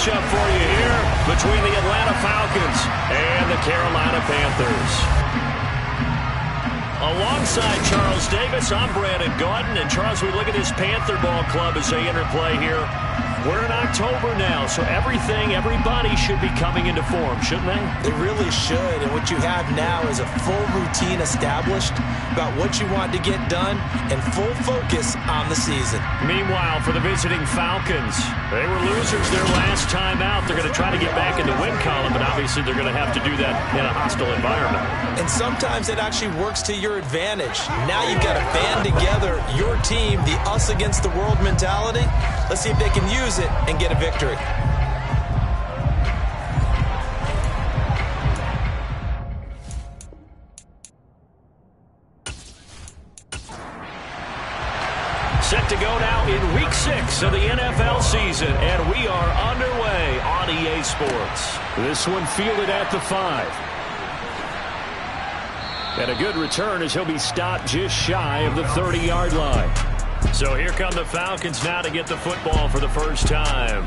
matchup for you here between the Atlanta Falcons and the Carolina Panthers. Alongside Charles Davis, I'm Brandon Gaudin. And Charles, we look at this Panther ball club as they interplay here. We're in October now, so everybody should be coming into form, shouldn't they? They really should, and what you have now is a full routine established about what you want to get done and full focus on the season. Meanwhile, for the visiting Falcons, they were losers their last time out. They're going to try to get back in the win column, but obviously they're going to have to do that in a hostile environment. And sometimes it actually works to your advantage. Now you've got to band together your team, the us against the world mentality. Let's see if they can use it and get a victory. Set to go now in Week 6 of the NFL season, and we are underway on EA Sports. This one fielded at the 5. And a good return as he'll be stopped just shy of the 30-yard line. So here come the Falcons now to get the football for the first time.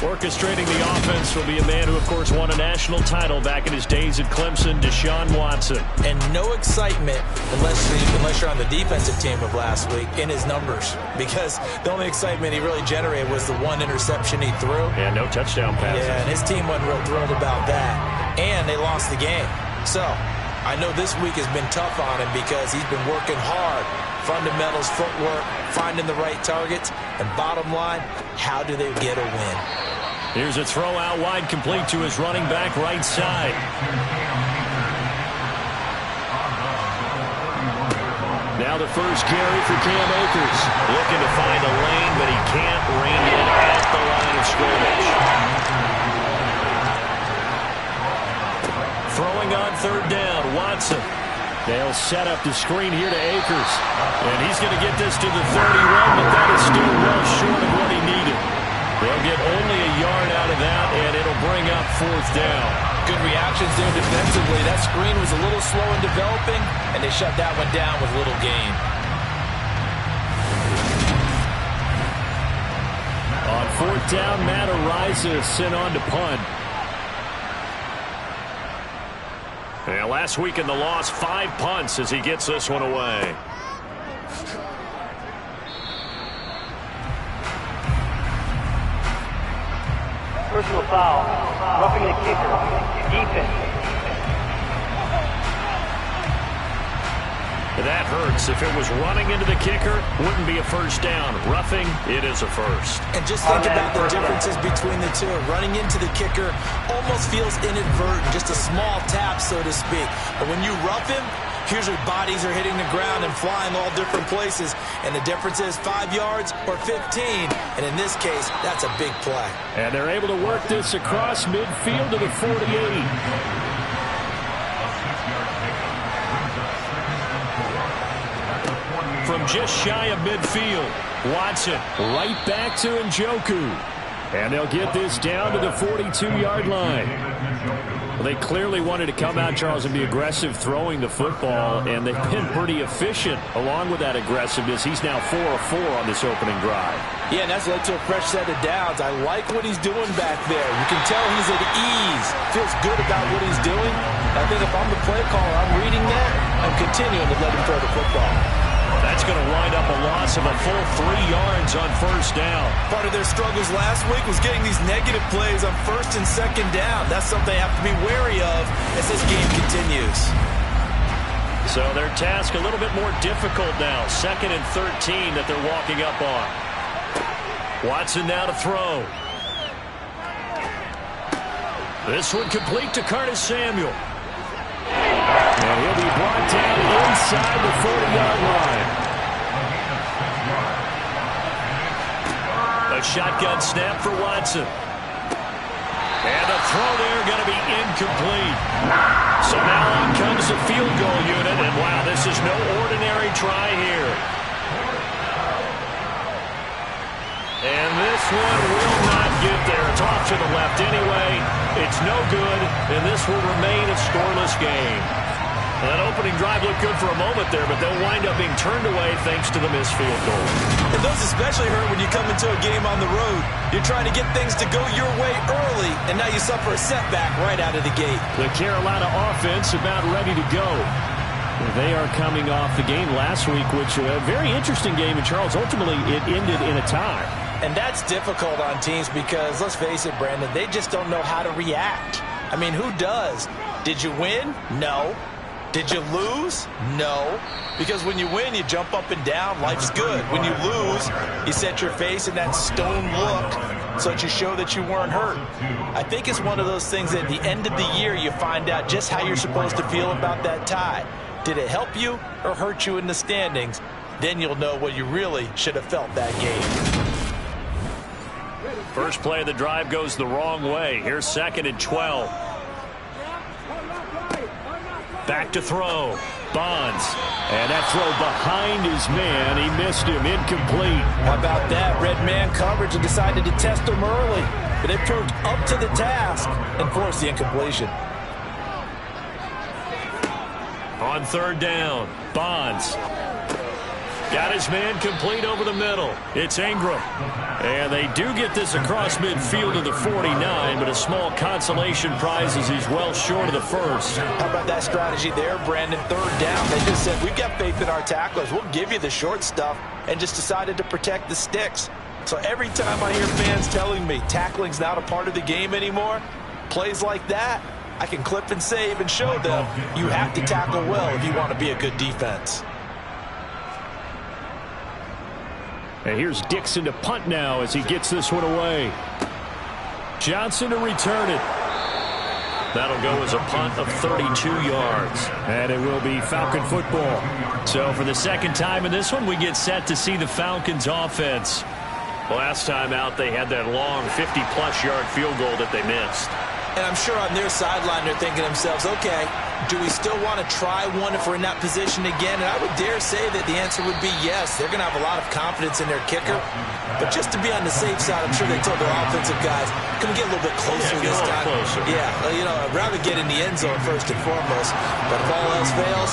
Orchestrating the offense will be a man who, of course, won a national title back in his days at Clemson, Deshaun Watson. And no excitement unless you're on the defensive team of last week in his numbers, because the only excitement he really generated was the one interception he threw. And no touchdown passes. Yeah, and his team wasn't real thrilled about that. And they lost the game. So I know this week has been tough on him because he's been working hard. Fundamentals, footwork, finding the right targets, and bottom line, how do they get a win? Here's a throw out wide, complete to his running back right side. Now the first carry for Cam Akers. Looking to find a lane, but he can't rein it at the line of scrimmage. Throwing on third down, Watson. They'll set up the screen here to Akers. And he's going to get this to the 31, but that is still well short of what he needed. They'll get only a yard out of that, and it'll bring up fourth down. Good reactions there defensively. That screen was a little slow in developing, and they shut that one down with little gain. On fourth down, Matt Araiza sent on to punt. And last week in the loss, 5 punts as he gets this one away. Personal foul, roughing the kicker, defense. That hurts. If it was running into the kicker, wouldn't be a first down. Roughing, it is a first. And just think about the differences between the two. Running into the kicker almost feels inadvertent, just a small tap, so to speak. But when you rough him, usually bodies are hitting the ground and flying all different places. And the difference is 5 yards or 15. And in this case, that's a big play. And they're able to work this across midfield to the 48. From just shy of midfield, Watson right back to Njoku. And they'll get this down to the 42-yard line. Well, they clearly wanted to come out, Charles, and be aggressive throwing the football, and they've been pretty efficient along with that aggressiveness. He's now 4 of 4 on this opening drive. Yeah, and that's led to a fresh set of downs. I like what he's doing back there. You can tell he's at ease. Feels good about what he's doing. I think if I'm the play caller, I'm reading that. I'm continuing to let him throw the football. That's going to wind up a loss of a full 3 yards on first down. Part of their struggles last week was getting these negative plays on first and second down. That's something they have to be wary of as this game continues. So their task a little bit more difficult now. 2nd and 13 that they're walking up on. Watson now to throw. This one complete to Curtis Samuel. And he'll be brought down inside the 40-yard line. A shotgun snap for Watson. And the throw there going to be incomplete. So now on comes the field goal unit. And wow, this is no ordinary try here. And this one will not get there. It's off to the left anyway. It's no good, and this will remain a scoreless game. Well, that opening drive looked good for a moment there, but they'll wind up being turned away thanks to the missed field goal. And those especially hurt when you come into a game on the road. You're trying to get things to go your way early, and now you suffer a setback right out of the gate. The Carolina offense about ready to go. They are coming off the game last week, which was a very interesting game, and Charles, ultimately it ended in a tie. And that's difficult on teams because, let's face it, Brandon, they just don't know how to react. I mean, who does? Did you win? No. Did you lose? No. Because when you win, you jump up and down. Life's good. When you lose, you set your face in that stone look so that you show that you weren't hurt. I think it's one of those things that at the end of the year, you find out just how you're supposed to feel about that tie. Did it help you or hurt you in the standings? Then you'll know what you really should have felt that game. First play of the drive goes the wrong way. Here's 2nd and 12. Back to throw. Bonds. And that throw behind his man. He missed him. Incomplete. How about that? Red man coverage and decided to test him early. But they proved up to the task and forced the incompletion. On 3rd down. Bonds. Got his man complete over the middle. It's Ingram. And they do get this across midfield to the 49, but a small consolation prize as he's well short of the first. How about that strategy there, Brandon? 3rd down. They just said, we've got faith in our tacklers. We'll give you the short stuff, and just decided to protect the sticks. So every time I hear fans telling me tackling's not a part of the game anymore, plays like that, I can clip and save and show them you have to tackle well if you want to be a good defense. And here's Dixon to punt now as he gets this one away. Johnson to return it. That'll go as a punt of 32 yards. And it will be Falcon football. So for the second time in this one, we get set to see the Falcons offense. Last time out, they had that long 50-plus yard field goal that they missed. And I'm sure on their sideline they're thinking to themselves, okay, do we still want to try one if we're in that position again? And I would dare say that the answer would be yes. They're going to have a lot of confidence in their kicker. But just to be on the safe side, I'm sure they told their offensive guys, can we get a little bit closer this time? Closer. Yeah, you know, I'd rather get in the end zone first and foremost. But if all else fails,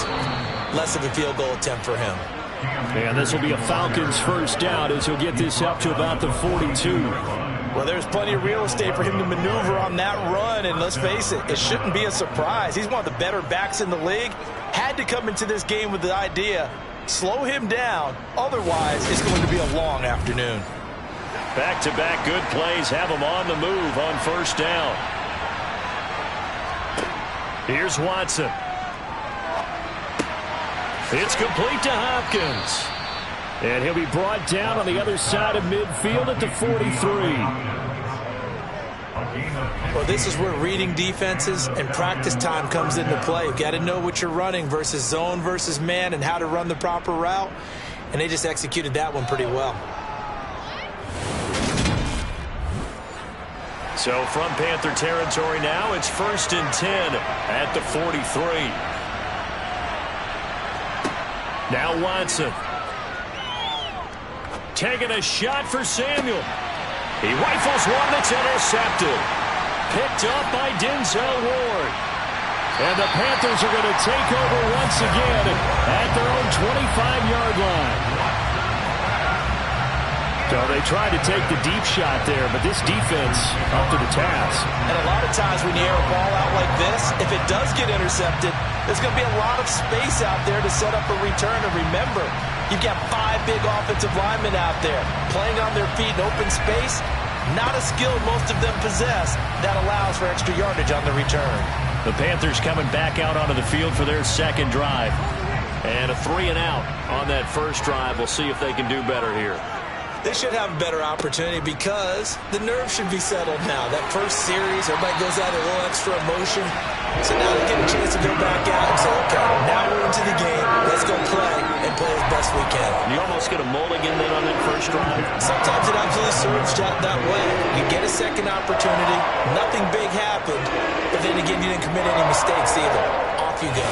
less of a field goal attempt for him. And this will be a Falcons first down as he'll get this up to about the 42. Well, there's plenty of real estate for him to maneuver on that run, and let's face it, it shouldn't be a surprise. He's one of the better backs in the league. Had to come into this game with the idea, slow him down, otherwise it's going to be a long afternoon. Back-to-back good plays have him on the move on first down. Here's Watson. It's complete to Hopkins. And he'll be brought down on the other side of midfield at the 43. Well, this is where reading defenses and practice time comes into play. You've got to know what you're running versus zone versus man and how to run the proper route. And they just executed that one pretty well. So from Panther territory now, it's 1st and 10 at the 43. Now Watson. Taking a shot for Samuel. He rifles one that's intercepted. Picked up by Denzel Ward. And the Panthers are going to take over once again at their own 25-yard line. So they tried to take the deep shot there, but this defense up to the task. And a lot of times when you air a ball out like this, if it does get intercepted, there's going to be a lot of space out there to set up a return. And remember, you've got 5 big offensive linemen out there playing on their feet in open space. Not a skill most of them possess that allows for extra yardage on the return. The Panthers coming back out onto the field for their second drive. And a 3-and-out on that first drive. We'll see if they can do better here. They should have a better opportunity because the nerves should be settled now. That first series, everybody goes out with a little extra emotion. So now they get a chance to go back out and say, okay, now we're into the game. Let's go play and play as best we can. You almost get a mulligan then on that first drive. Sometimes it absolutely serves that way. You get a second opportunity. Nothing big happened. But then again, you didn't commit any mistakes either. Off you go.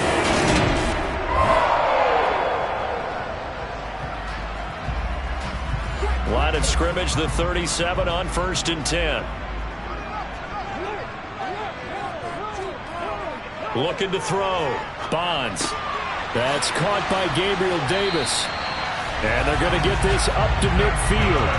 Line of scrimmage, the 37 on 1st and 10. Looking to throw. Bonds. That's caught by Gabriel Davis. And they're going to get this up to midfield.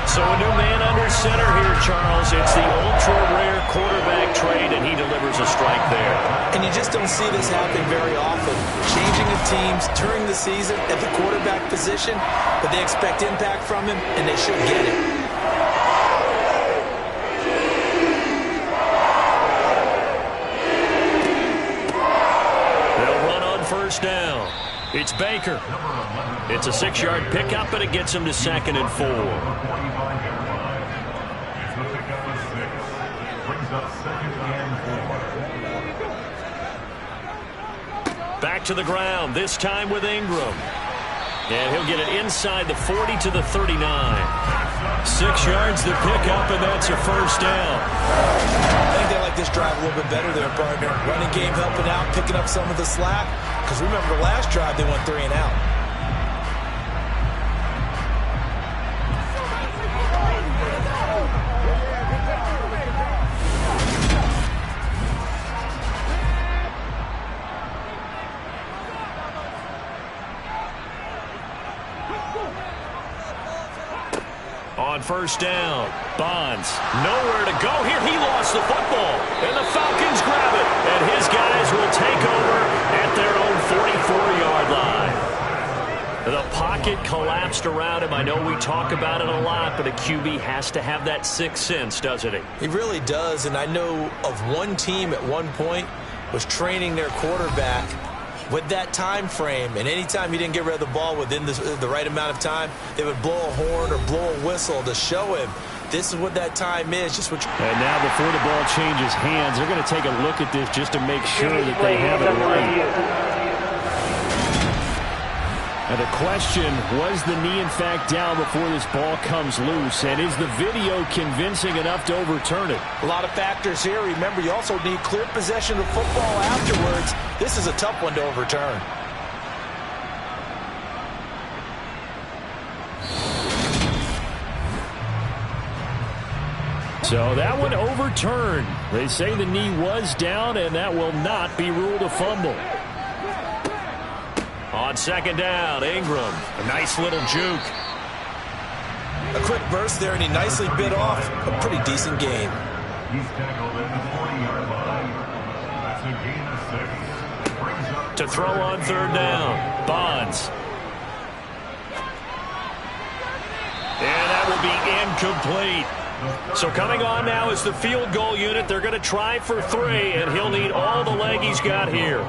So a new man under center here, Charles. It's the ultra-rare quarterback trade, and he delivers a strike there. And you just don't see this happen very often. Changing of teams during the season at the quarterback position, but they expect impact from him, and they should get it. They'll run on first down. It's Baker. It's a 6-yard pickup, and it gets him to 2nd and 4. Back to the ground, this time with Ingram. And he'll get it inside the 40 to the 39. 6 yards the pickup, and that's a first down. I think they like this drive a little bit better there, partner. Running game helping out, picking up some of the slack. Because remember, the last drive they went 3 and out. On first down, Bonds, nowhere to go here. He lost the football, and the Falcons grab it. And his guys will take over at their own 44-yard line. The pocket collapsed around him. I know we talk about it a lot, but a QB has to have that sixth sense, doesn't he? He really does, and I know of one team at one point was training their quarterback with that time frame, and anytime he didn't get rid of the ball within the right amount of time, they would blow a horn or blow a whistle to show him this is what that time is. And now before the ball changes hands, they're going to take a look at this just to make sure that they have it right. And the question, was the knee in fact down before this ball comes loose? And is the video convincing enough to overturn it? A lot of factors here. Remember, you also need clear possession of football afterwards. This is a tough one to overturn. So that one overturned. They say the knee was down, and that will not be ruled a fumble. On second down, Ingram. A nice little juke. A quick burst there, and he nicely bit off a pretty decent gain. He's tackled at the 40-yard line. That's a gain of 6. Brings up to throw on third down, Bonds. And that will be incomplete. So coming on now is the field goal unit. They're going to try for 3, and he'll need all the leg he's got here.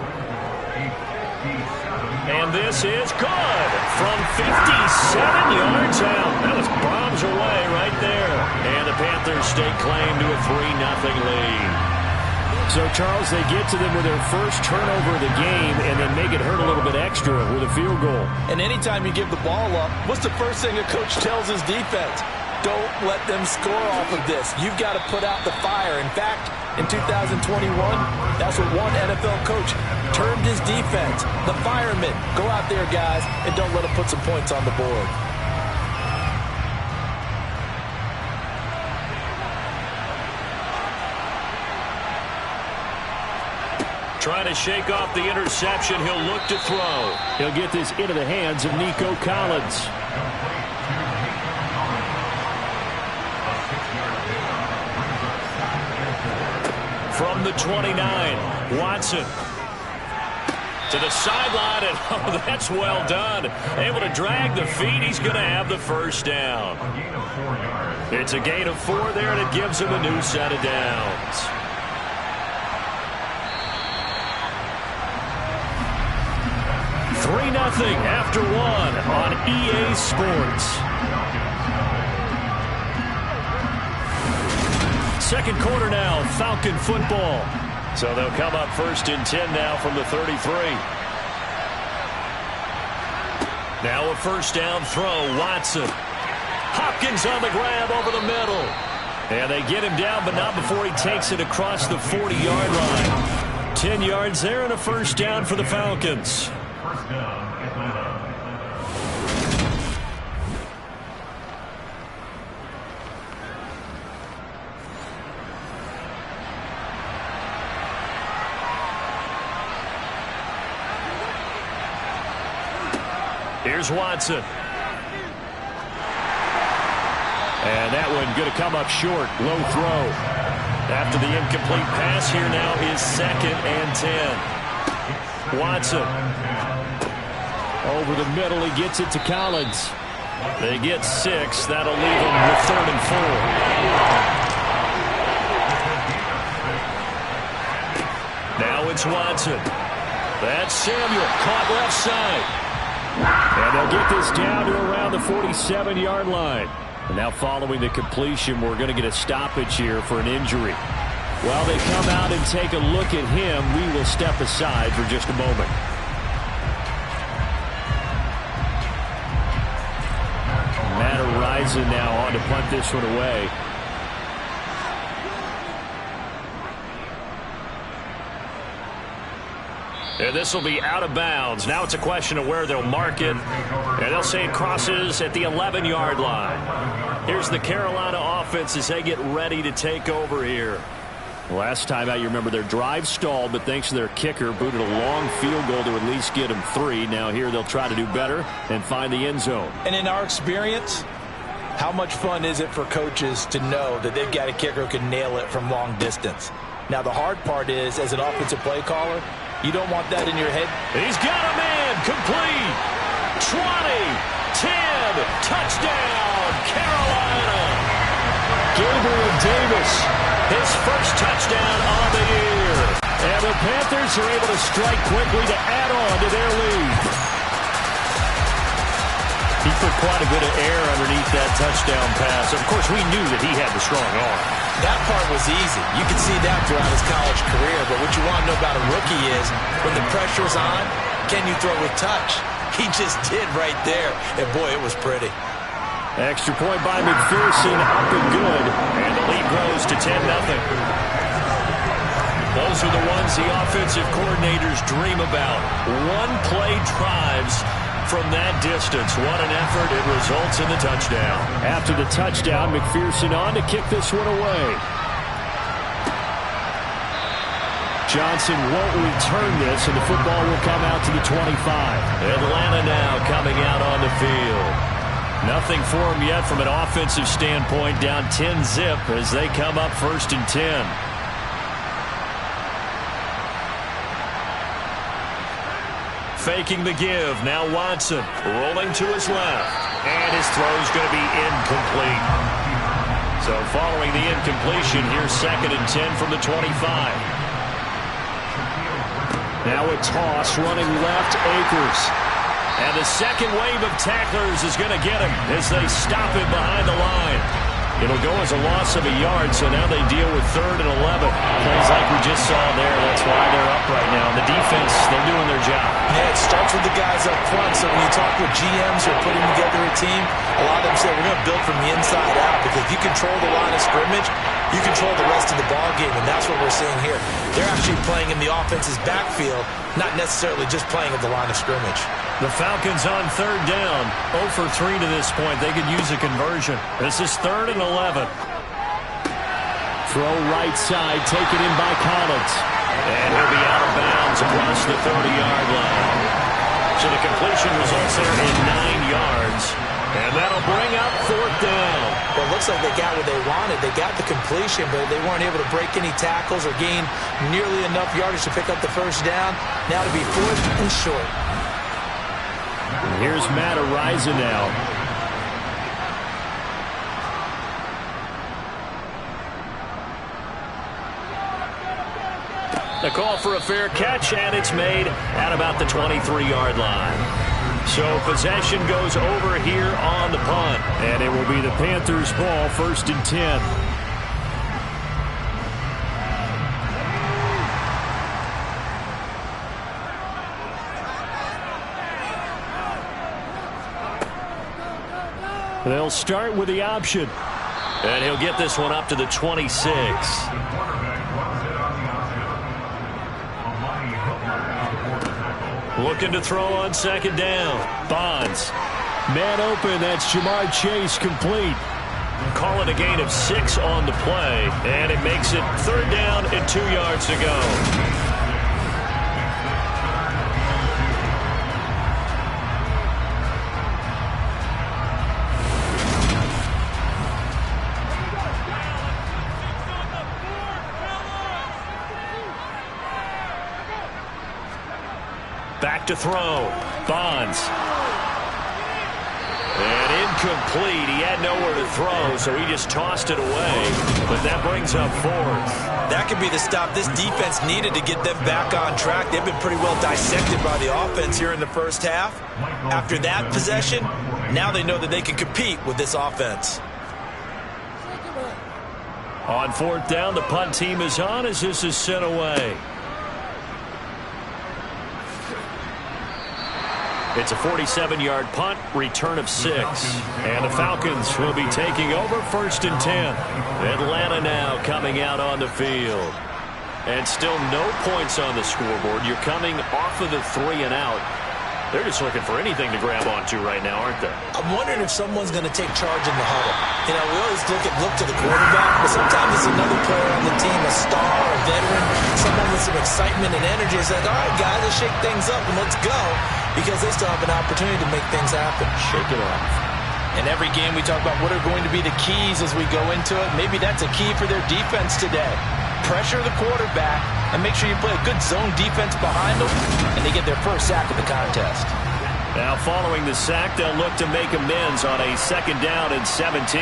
And this is good from 57 yards out. That was bombs away right there. And the Panthers stake claim to a 3-0 lead. So, Charles, they get to them with their first turnover of the game and then make it hurt a little bit extra with a field goal. And anytime you give the ball up, what's the first thing a coach tells his defense? Don't let them score off of this. You've got to put out the fire. In fact, in 2021, that's what one NFL coach termed his defense. The firemen. Go out there, guys, and don't let them put some points on the board. Trying to shake off the interception. He'll look to throw. He'll get this into the hands of Nico Collins. From the 29, Watson to the sideline, and oh, that's well done. Able to drag the feet. He's going to have the first down. It's a gain of 4 there, and it gives him a new set of downs. Nothing after 1 on EA Sports. Second quarter now, Falcon football. So they'll come up 1st and 10 now from the 33. Now a first down throw, Watson. Hopkins on the grab over the middle. And they get him down, but not before he takes it across the 40-yard line. 10 yards there and a first down for the Falcons. First down, Atlanta. Here's Watson. And that one going to come up short. Low throw. After the incomplete pass, here now is 2nd and 10. Watson. Over the middle, he gets it to Collins. They get 6. That'll leave them with 3rd and 4. Now it's Watson. That's Samuel. Caught left side. And they'll get this down to around the 47-yard line. And now following the completion, we're going to get a stoppage here for an injury. While they come out and take a look at him, we will step aside for just a moment. Matt Araiza now on to punt this one away. And this will be out of bounds. Now it's a question of where they'll mark it. And they'll say it crosses at the 11-yard line. Here's the Carolina offense as they get ready to take over here. Last time out, you remember their drive stalled, but thanks to their kicker, booted a long field goal to at least get them 3. Now here they'll try to do better and find the end zone. And in our experience, how much fun is it for coaches to know that they've got a kicker who can nail it from long distance? Now the hard part is, as an offensive play caller, you don't want that in your head. He's got a man. Complete. 20. 10. Touchdown. Carolina. Gabriel Davis. His first touchdown on the year. And the Panthers are able to strike quickly to add on to their lead. He put quite a bit of air underneath that touchdown pass. Of course, we knew that he had the strong arm. That part was easy. You can see that throughout his college career. But what you want to know about a rookie is when the pressure's on, can you throw with touch? He just did right there. And, boy, it was pretty. Extra point by McPherson, up and good. And the lead grows to 10-0. Those are the ones the offensive coordinators dream about. One-play drives from that distance. What an effort. It results in the touchdown. After the touchdown, McPherson on to kick this one away. Johnson won't return this, and the football will come out to the 25. Atlanta now coming out on the field. Nothing for them yet from an offensive standpoint, down 10-zip as they come up 1st and 10. Faking the give. Now Watson rolling to his left. And his throw's going to be incomplete. So following the incompletion, here's 2nd and 10 from the 25. Now a toss running left, Akers. And the second wave of tacklers is going to get him as they stop him behind the line. It'll go as a loss of a yard, so now they deal with 3rd and 11. Plays like we just saw there. That's why they're up right now. The defense, they're doing their job. Yeah, it starts with the guys up front. So when you talk with GMs who are putting together a team, a lot of them say we're going to build from the inside out, because if you control the line of scrimmage, you control the rest of the ball game, and that's what we're seeing here. They're actually playing in the offense's backfield, not necessarily just playing at the line of scrimmage. The Falcons on 3rd down. 0 for 3 to this point. They could use a conversion. This is 3rd and 11. Throw right side, taken in by Collins. And he'll be out of bounds across the 30-yard line. So the completion results there in 9 yards. And that'll bring up 4th down. Well, it looks like they got what they wanted. They got the completion, but they weren't able to break any tackles or gain nearly enough yardage to pick up the first down. Now to be 4th and short. Here's Matt Araiza now. The call for a fair catch, and it's made at about the 23-yard line. So possession goes over here on the punt, and it will be the Panthers' ball, 1st and 10. They'll start with the option. And he'll get this one up to the 26. Looking to throw on 2nd down. Bonds. Man open. That's Jamar Chase, complete. Call it a gain of 6 on the play. And it makes it 3rd down and 2 yards to go. to throw. Bonds. And incomplete. He had nowhere to throw, so he just tossed it away. But that brings up fourth. That could be the stop this defense needed to get them back on track. They've been pretty well dissected by the offense here in the first half. After that possession, now they know that they can compete with this offense. On fourth down, the punt team is on as this is sent away. It's a 47-yard punt, return of 6. And the Falcons will be taking over 1st and 10. Atlanta now coming out on the field. And still no points on the scoreboard. You're coming off of the 3 and out. They're just looking for anything to grab onto right now, aren't they? I'm wondering if someone's going to take charge in the huddle. You know, we always look to the quarterback, but sometimes it's another player on the team, a star, a veteran, someone with some excitement and energy. It's like, all right, guys, let's shake things up and let's go, because they still have an opportunity to make things happen. Shake it off. In every game, we talk about what are going to be the keys as we go into it. Maybe that's a key for their defense today. Pressure the quarterback and make sure you play a good zone defense behind them, and they get their first sack of the contest. Now following the sack, they'll look to make amends on a 2nd down and 17.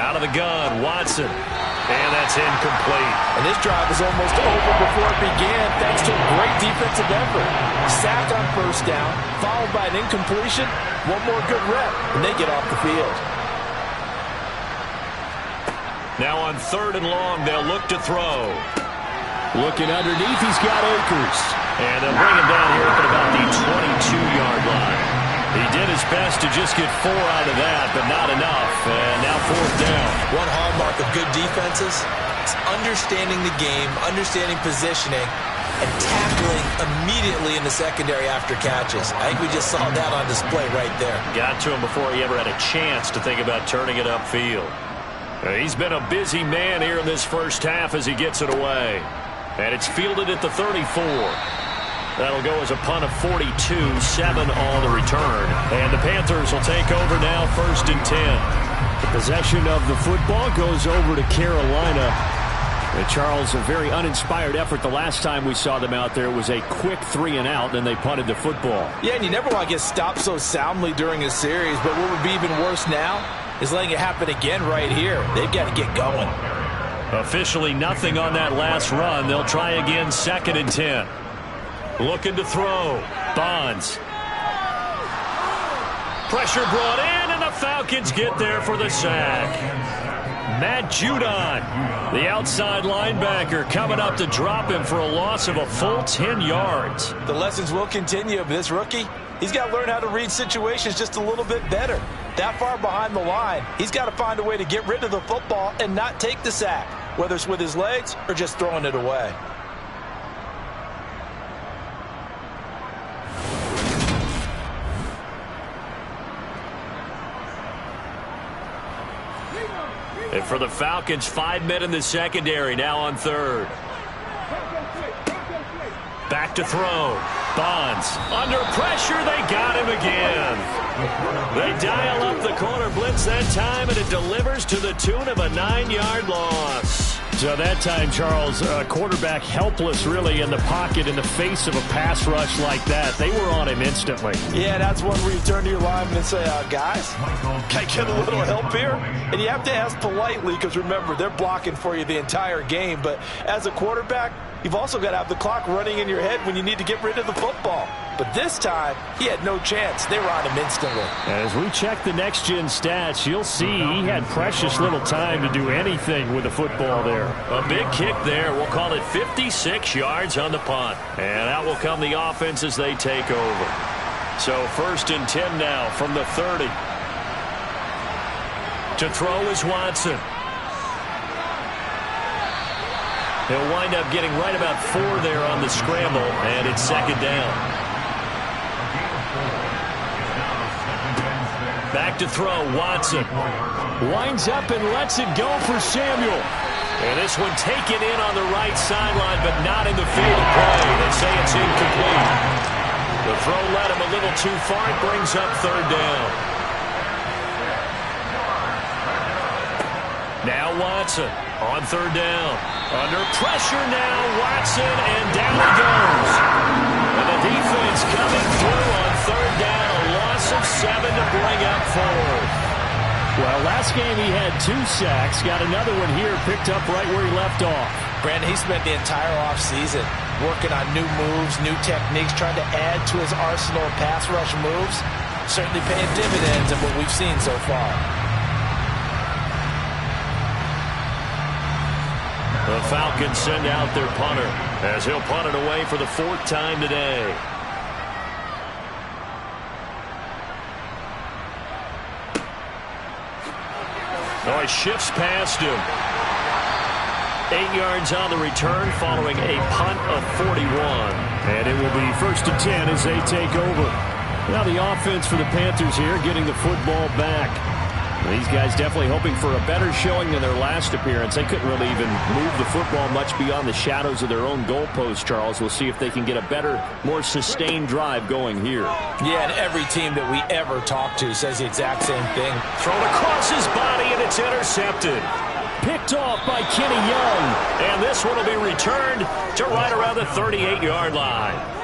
Out of the gun, Watson. And that's incomplete. And this drive is almost over before it began thanks to a great defensive effort. Sack on 1st down, followed by an incompletion. One more good rep, and they get off the field. Now on 3rd and long, they'll look to throw. Looking underneath, he's got Akers. And they'll bring him down here at about the 22-yard line. He did his best to just get 4 out of that, but not enough. And now 4th down. One hallmark of good defenses is understanding the game, understanding positioning, and tackling immediately in the secondary after catches. I think we just saw that on display right there. Got to him before he ever had a chance to think about turning it upfield. He's been a busy man here in this first half as he gets it away. And it's fielded at the 34. That'll go as a punt of 42, 7 on the return. And the Panthers will take over now 1st and 10. The possession of the football goes over to Carolina. And Charles, a very uninspired effort the last time we saw them out there. It was a quick 3 and out, and they punted the football. Yeah, and you never want to get stopped so soundly during a series, but what would be even worse now is letting it happen again right here. They've got to get going. Officially nothing on that last run. They'll try again 2nd and 10. Looking to throw. Bonds. Pressure brought in, and the Falcons get there for the sack. Matt Judon, the outside linebacker, coming up to drop him for a loss of a full 10 yards. The lessons will continue of this rookie. He's got to learn how to read situations just a little bit better. That far behind the line, he's got to find a way to get rid of the football and not take the sack, whether it's with his legs or just throwing it away. And for the Falcons, 5 men in the secondary, now on 3rd. Back to throw. Bonds. Under pressure, they got him again. They dial up the corner blitz that time, and it delivers to the tune of a 9-yard loss. So that time, Charles, quarterback helpless really in the pocket in the face of a pass rush like that. They were on him instantly. Yeah, that's one where you turn to your lineman and say, guys, can I get a little help here? And you have to ask politely because, remember, they're blocking for you the entire game. But as a quarterback, you've also got to have the clock running in your head when you need to get rid of the football. But this time, he had no chance. They were on him instantly. As we check the next-gen stats, you'll see he had precious little time to do anything with the football there. A big kick there. We'll call it 56 yards on the punt. And out will come the offense as they take over. So 1st and 10 now from the 30. To throw is Watson. He'll wind up getting right about 4 there on the scramble, and it's 2nd down. Back to throw, Watson. Winds up and lets it go for Samuel. And this one taken in on the right sideline, but not in the field of play. They say it's incomplete. The throw led him a little too far. It brings up 3rd down. Now Watson on 3rd down. Under pressure now, Watson, and down he goes. And defense coming through on third down. A loss of 7 to bring up fourth. Well, last game he had 2 sacks. Got another one here, picked up right where he left off. Brandon, he spent the entire offseason working on new moves, new techniques, trying to add to his arsenal of pass rush moves. Certainly paying dividends in what we've seen so far. The Falcons send out their punter as he'll punt it away for the 4th time today. Oh, he shifts past him. 8 yards on the return following a punt of 41. And it will be 1st and 10 as they take over. Now the offense for the Panthers here getting the football back. These guys definitely hoping for a better showing than their last appearance. They couldn't really even move the football much beyond the shadows of their own goalpost, Charles. We'll see if they can get a better, more sustained drive going here. Yeah, and every team that we ever talk to says the exact same thing. Thrown across his body, and it's intercepted. Picked off by Kenny Young. And this one will be returned to right around the 38-yard line.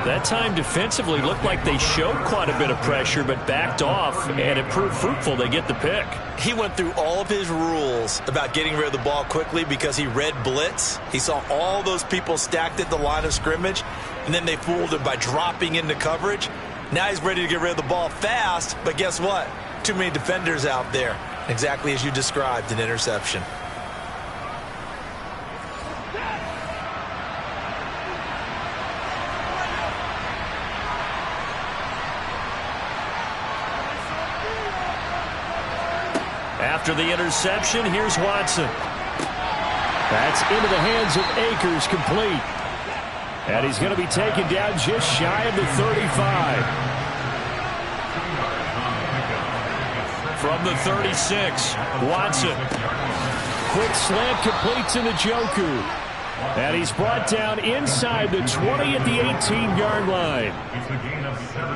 That time defensively looked like they showed quite a bit of pressure but backed off, and it proved fruitful. They get the pick. He went through all of his rules about getting rid of the ball quickly because he read blitz. He saw all those people stacked at the line of scrimmage, and then they fooled him by dropping into coverage. Now he's ready to get rid of the ball fast, but guess what? Too many defenders out there. Exactly as you described, an interception. After the interception, here's Watson. That's into the hands of Akers, complete. And he's going to be taken down just shy of the 35. From the 36, Watson. Quick slant completes into Njoku. And he's brought down inside the 20 at the 18-yard line.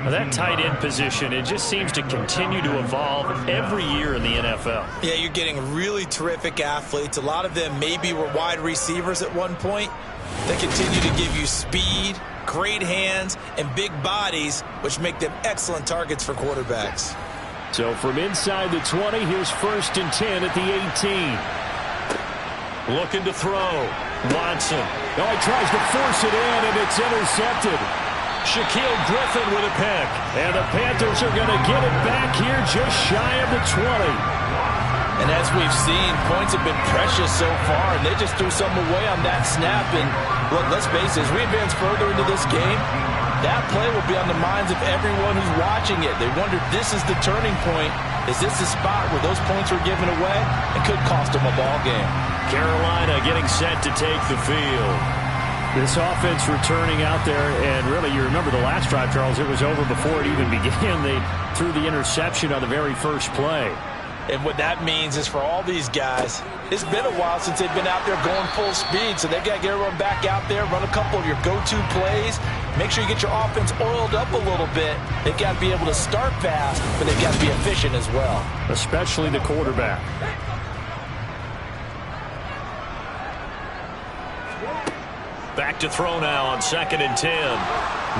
Now that tight end position, it just seems to continue to evolve every year in the NFL. Yeah, you're getting really terrific athletes. A lot of them maybe were wide receivers at one point. They continue to give you speed, great hands, and big bodies, which make them excellent targets for quarterbacks. So from inside the 20, here's 1st and 10 at the 18. Looking to throw. Watson. Oh, he tries to force it in, and it's intercepted. Shaquille Griffin with a pick. And the Panthers are going to get it back here just shy of the 20. And as we've seen, points have been precious so far, and they just threw something away on that snap. And look, let's face it, as we advance further into this game, that play will be on the minds of everyone who's watching it. They wonder, this is the turning point. Is this the spot where those points were given away and could cost them a ball game? Carolina getting set to take the field. This offense returning out there, and really, you remember the last drive, Charles, it was over before it even began. They threw the interception on the very first play. And what that means is for all these guys, it's been a while since they've been out there going full speed, so they've got to get everyone back out there, run a couple of your go-to plays, make sure you get your offense oiled up a little bit. They've got to be able to start fast, but they've got to be efficient as well. Especially the quarterback. Back to throw now on 2nd and 10.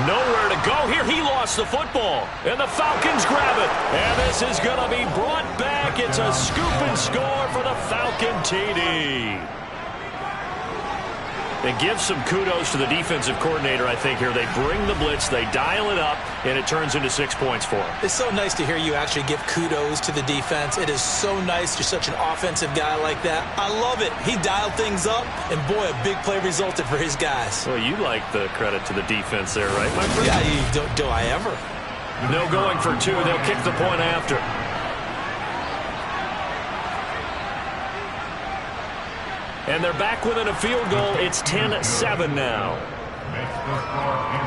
Nowhere to go here. He lost the football. And the Falcons grab it. And this is going to be brought back. It's a scoop and score for the Falcon TD. It gives some kudos to the defensive coordinator, I think, here. They bring the blitz, they dial it up, and it turns into 6 points for them. It's so nice to hear you actually give kudos to the defense. It is so nice. You're such an offensive guy like that. I love it. He dialed things up, and boy, a big play resulted for his guys. Well, you like the credit to the defense there, right, my friend? Yeah, do I ever? No going for 2. They'll kick the point after. And they're back within a field goal. It's 10-7 now.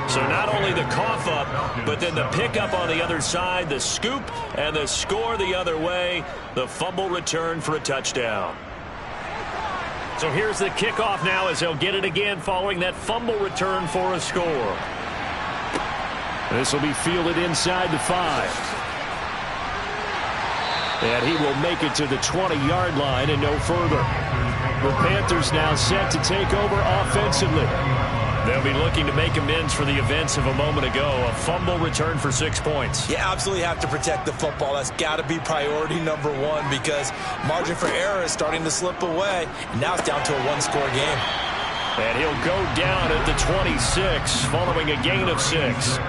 So not only the cough up, but then the pickup on the other side, the scoop, and the score the other way. The fumble return for a touchdown. So here's the kickoff now as they'll get it again following that fumble return for a score. This will be fielded inside the 5. And he will make it to the 20-yard line and no further. The Panthers now set to take over offensively. They'll be looking to make amends for the events of a moment ago. A fumble return for 6 points. You absolutely have to protect the football. That's got to be priority number one because margin for error is starting to slip away. And now it's down to a one-score game. And he'll go down at the 26 following a gain of 6.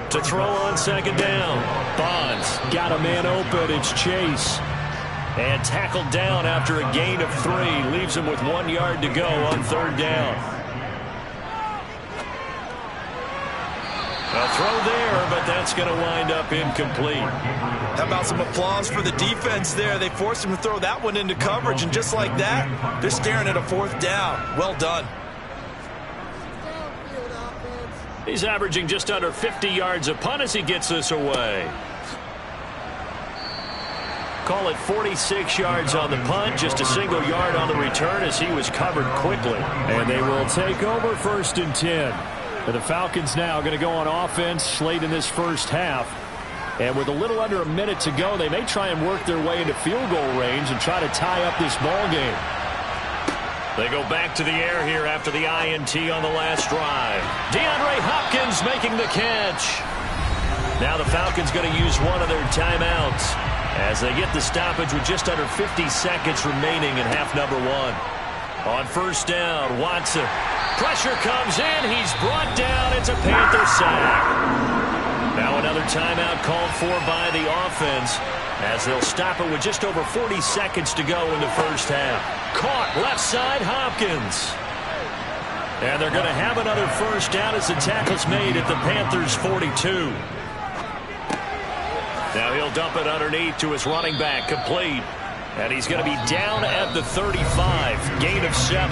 To throw on second down. Bonds got a man open. It's Chase. And tackled down after a gain of 3. Leaves him with 1 yard to go on third down. A throw there, but that's going to wind up incomplete. How about some applause for the defense there? They forced him to throw that one into coverage, and just like that, they're staring at a fourth down. Well done. He's averaging just under 50 yards a punt as he gets this away. Call it 46 yards on the punt, just a single yard on the return as he was covered quickly. And they will take over 1st and 10. And the Falcons now going to go on offense late in this first half. And with a little under a minute to go, they may try and work their way into field goal range and try to tie up this ball game. They go back to the air here after the INT on the last drive. DeAndre Hopkins making the catch. Now the Falcons going to use one of their timeouts as they get the stoppage with just under 50 seconds remaining in half number 1. On first down, Watson. Pressure comes in. He's brought down. It's a Panther sack. Now another timeout called for by the offense as they'll stop it with just over 40 seconds to go in the first half. Caught left side, Hopkins. And they're going to have another first down as the tackle's made at the Panthers' 42. Now he'll dump it underneath to his running back, complete. And he's going to be down at the 35, gain of 7.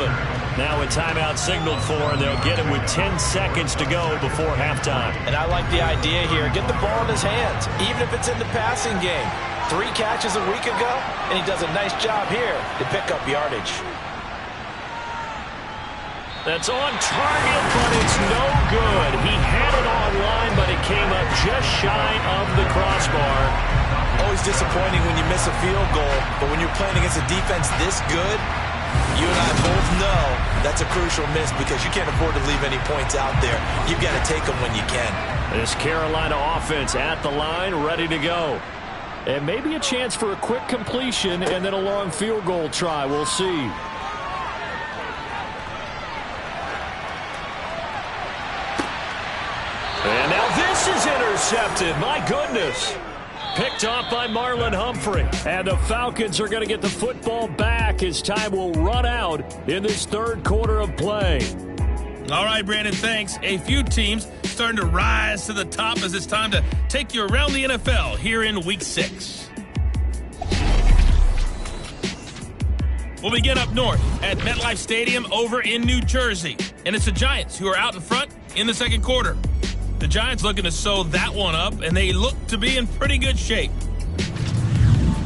Now a timeout signaled for, and they'll get him with 10 seconds to go before halftime. And I like the idea here. Get the ball in his hands, even if it's in the passing game. 3 catches a week ago, and he does a nice job here to pick up yardage. That's on target, but it's no good. He had it online, but it came up just shy of the crossbar. Always disappointing when you miss a field goal, but when you're playing against a defense this good, you and I both know that's a crucial miss because you can't afford to leave any points out there. You've got to take them when you can. This Carolina offense at the line, ready to go. And maybe a chance for a quick completion and then a long field goal try. We'll see. And now this is intercepted. My goodness. Picked off by Marlon Humphrey. And the Falcons are going to get the football back as time will run out in this third quarter of play. All right, Brandon, thanks. A few teams starting to rise to the top as it's time to take you around the NFL here in Week 6. We'll begin up north at MetLife Stadium over in New Jersey. And it's the Giants who are out in front in the second quarter. The Giants looking to sew that one up, and they look to be in pretty good shape.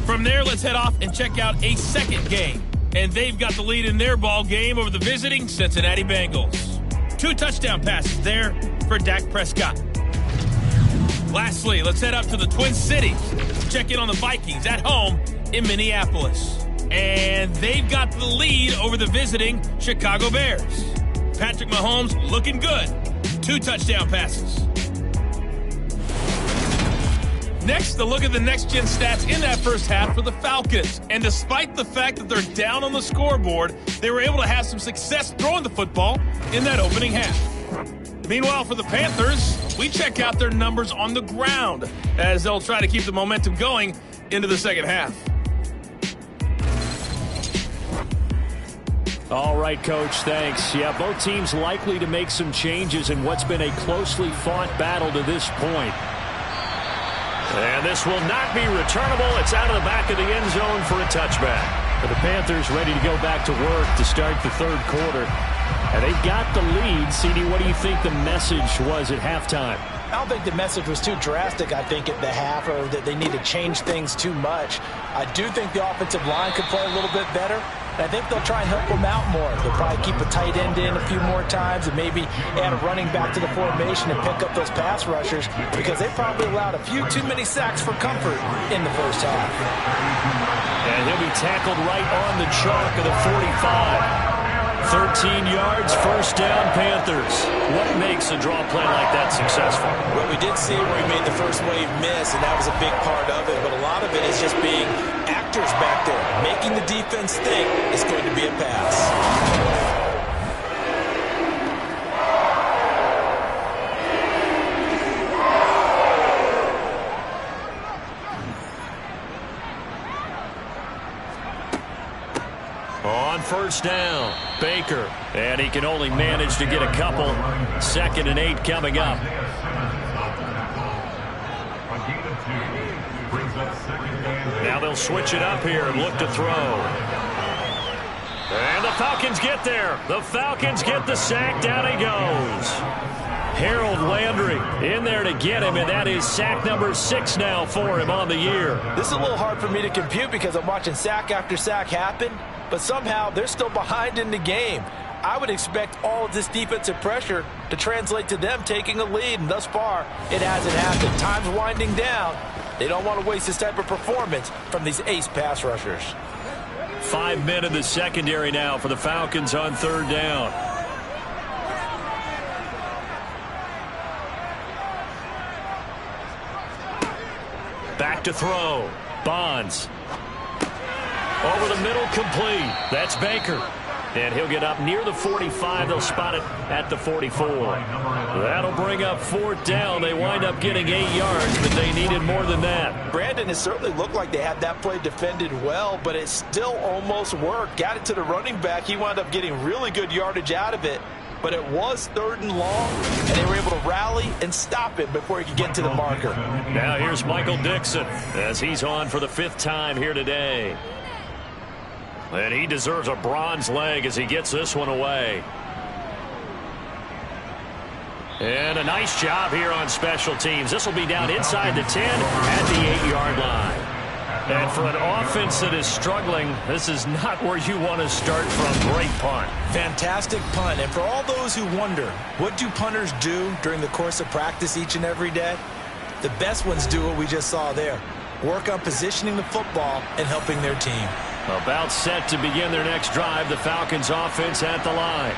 From there, let's head off and check out a second game. And they've got the lead in their ball game over the visiting Cincinnati Bengals. 2 touchdown passes there for Dak Prescott. Lastly, let's head up to the Twin Cities. Check in on the Vikings at home in Minneapolis. And they've got the lead over the visiting Chicago Bears. Patrick Mahomes looking good. 2 touchdown passes. Next, a look at the next-gen stats in that first half for the Falcons. And despite the fact that they're down on the scoreboard, they were able to have some success throwing the football in that opening half. Meanwhile, for the Panthers, we check out their numbers on the ground as they'll try to keep the momentum going into the second half. All right, Coach, thanks. Yeah, both teams likely to make some changes in what's been a closely fought battle to this point. And this will not be returnable. It's out of the back of the end zone for a touchback. But the Panthers ready to go back to work to start the third quarter. And they've got the lead. CD, what do you think the message was at halftime? I don't think the message was too drastic, I think, at the half, or that they need to change things too much. I do think the offensive line could play a little bit better. I think they'll try and help them out more. They'll probably keep a tight end in a few more times and maybe add a running back to the formation and pick up those pass rushers because they probably allowed a few too many sacks for comfort in the first half. And he'll be tackled right on the chalk of the 45. 13 yards, first down, Panthers. What makes a draw play like that successful? Well, we did see where he made the first wave miss, and that was a big part of it. But a lot of it is just being actors back there, making the defense think it's going to be a pass. On first down, Baker, and he can only manage to get a couple. 2nd and 8 coming up. Now they'll switch it up here and look to throw. And the Falcons get there. The Falcons get the sack. Down he goes. Harold Landry in there to get him, and that is sack number 6 now for him on the year. This is a little hard for me to compute because I'm watching sack after sack happen, but somehow they're still behind in the game. I would expect all of this defensive pressure to translate to them taking a lead, and thus far, it hasn't happened. Time's winding down. They don't want to waste this type of performance from these ace pass rushers. 5 men in the secondary now for the Falcons on 3rd down. Back to throw. Bonds. Over the middle, complete. That's Baker. And he'll get up near the 45. They'll spot it at the 44. That'll bring up 4th down. They wind up getting 8 yards, but they needed more than that. Brandon, it certainly looked like they had that play defended well, but it still almost worked. Got it to the running back. He wound up getting really good yardage out of it. But it was 3rd and long, and they were able to rally and stop it before he could get to the marker. Now here's Michael Dixon as he's on for the 5th time here today. And he deserves a bronze leg as he gets this one away. And a nice job here on special teams. This will be down inside the 10 at the 8-yard line. And for an offense that is struggling, this is not where you want to start from. Great punt. Fantastic punt. And for all those who wonder, what do punters do during the course of practice each and every day? The best ones do what we just saw there. Work on positioning the football and helping their team. About set to begin their next drive, the Falcons offense at the line.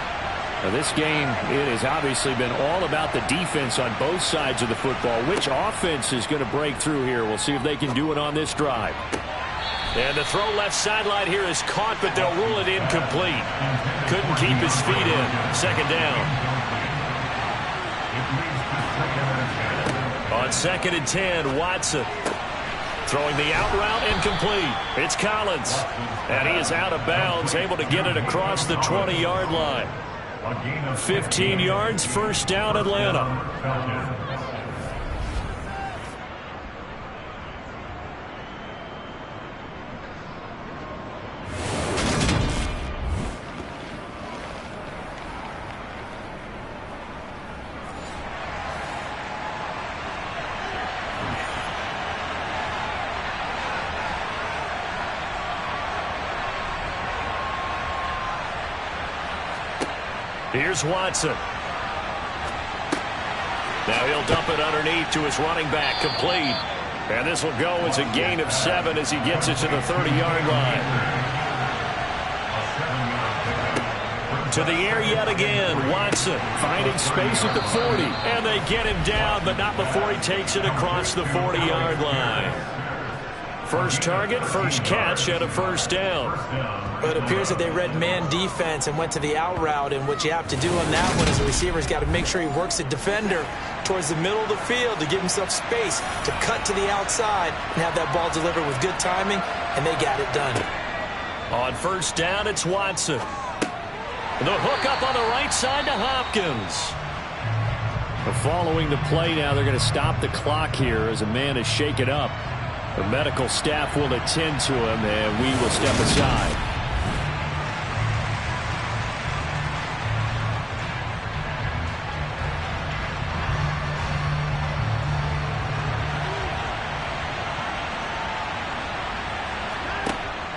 Now this game, it has obviously been all about the defense on both sides of the football. Which offense is going to break through here? We'll see if they can do it on this drive. And the throw left sideline here is caught, but they'll rule it incomplete. Couldn't keep his feet in. 2nd down. On 2nd and 10, Watson. Throwing the out route incomplete. It's Collins. And he is out of bounds, able to get it across the 20-yard line. 15 yards, 1st down, Atlanta. Here's Watson. Now he'll dump it underneath to his running back, complete. And this will go as a gain of 7 as he gets it to the 30-yard line. To the air yet again, Watson finding space at the 40. And they get him down, but not before he takes it across the 40-yard line. First target, first catch, and a 1st down. But it appears that they read man defense and went to the out route, and what you have to do on that one is the receiver's got to make sure he works the defender towards the middle of the field to give himself space to cut to the outside and have that ball delivered with good timing, and they got it done. On 1st down, it's Watson. The hook up on the right side to Hopkins. Following the play now, they're going to stop the clock here as a man is shaken up. The medical staff will attend to him, and we will step aside.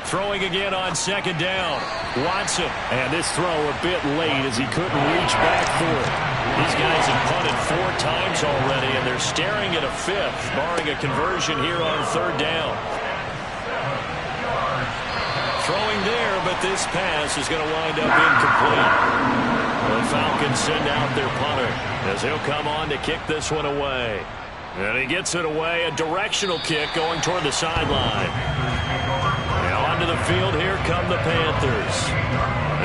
Throwing again on 2nd down. Watson. And this throw a bit late as he couldn't reach back for it. These guys have punted 4 times already, and they're staring at a 5th, barring a conversion here on 3rd down. Throwing there, but this pass is going to wind up incomplete. The Falcons send out their punter as he'll come on to kick this one away. And he gets it away, a directional kick going toward the sideline. Now onto the field, here come the Panthers.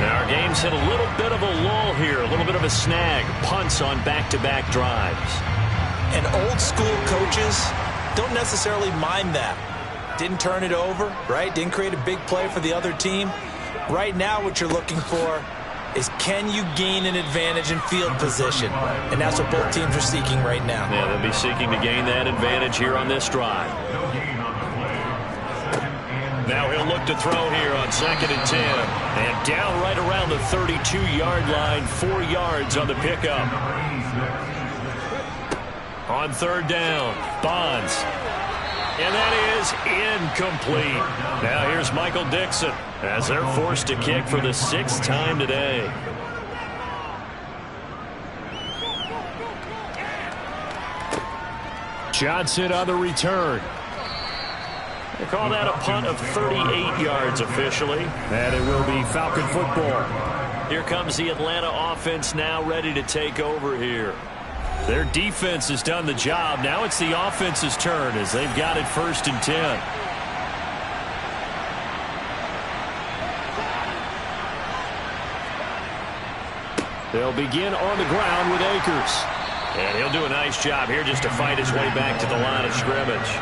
And our game's hit a little bit of a lull here, a little bit of a snag. Punts on back-to-back drives. And old-school coaches don't necessarily mind that. Didn't turn it over, right? Didn't create a big play for the other team. Right now what you're looking for is, can you gain an advantage in field position? And that's what both teams are seeking right now. Yeah, they'll be seeking to gain that advantage here on this drive. Now he'll look to throw here on 2nd and 10. And down right around the 32-yard line, 4 yards on the pickup. On 3rd down, Bonds. And that is incomplete. Now here's Michael Dixon as they're forced to kick for the 6th time today. Johnson on the return. They call that a punt of 38 yards officially. And it will be Falcon football. Here comes the Atlanta offense now ready to take over here. Their defense has done the job. Now it's the offense's turn as they've got it 1st and 10. They'll begin on the ground with Akers. And he'll do a nice job here just to fight his way back to the line of scrimmage.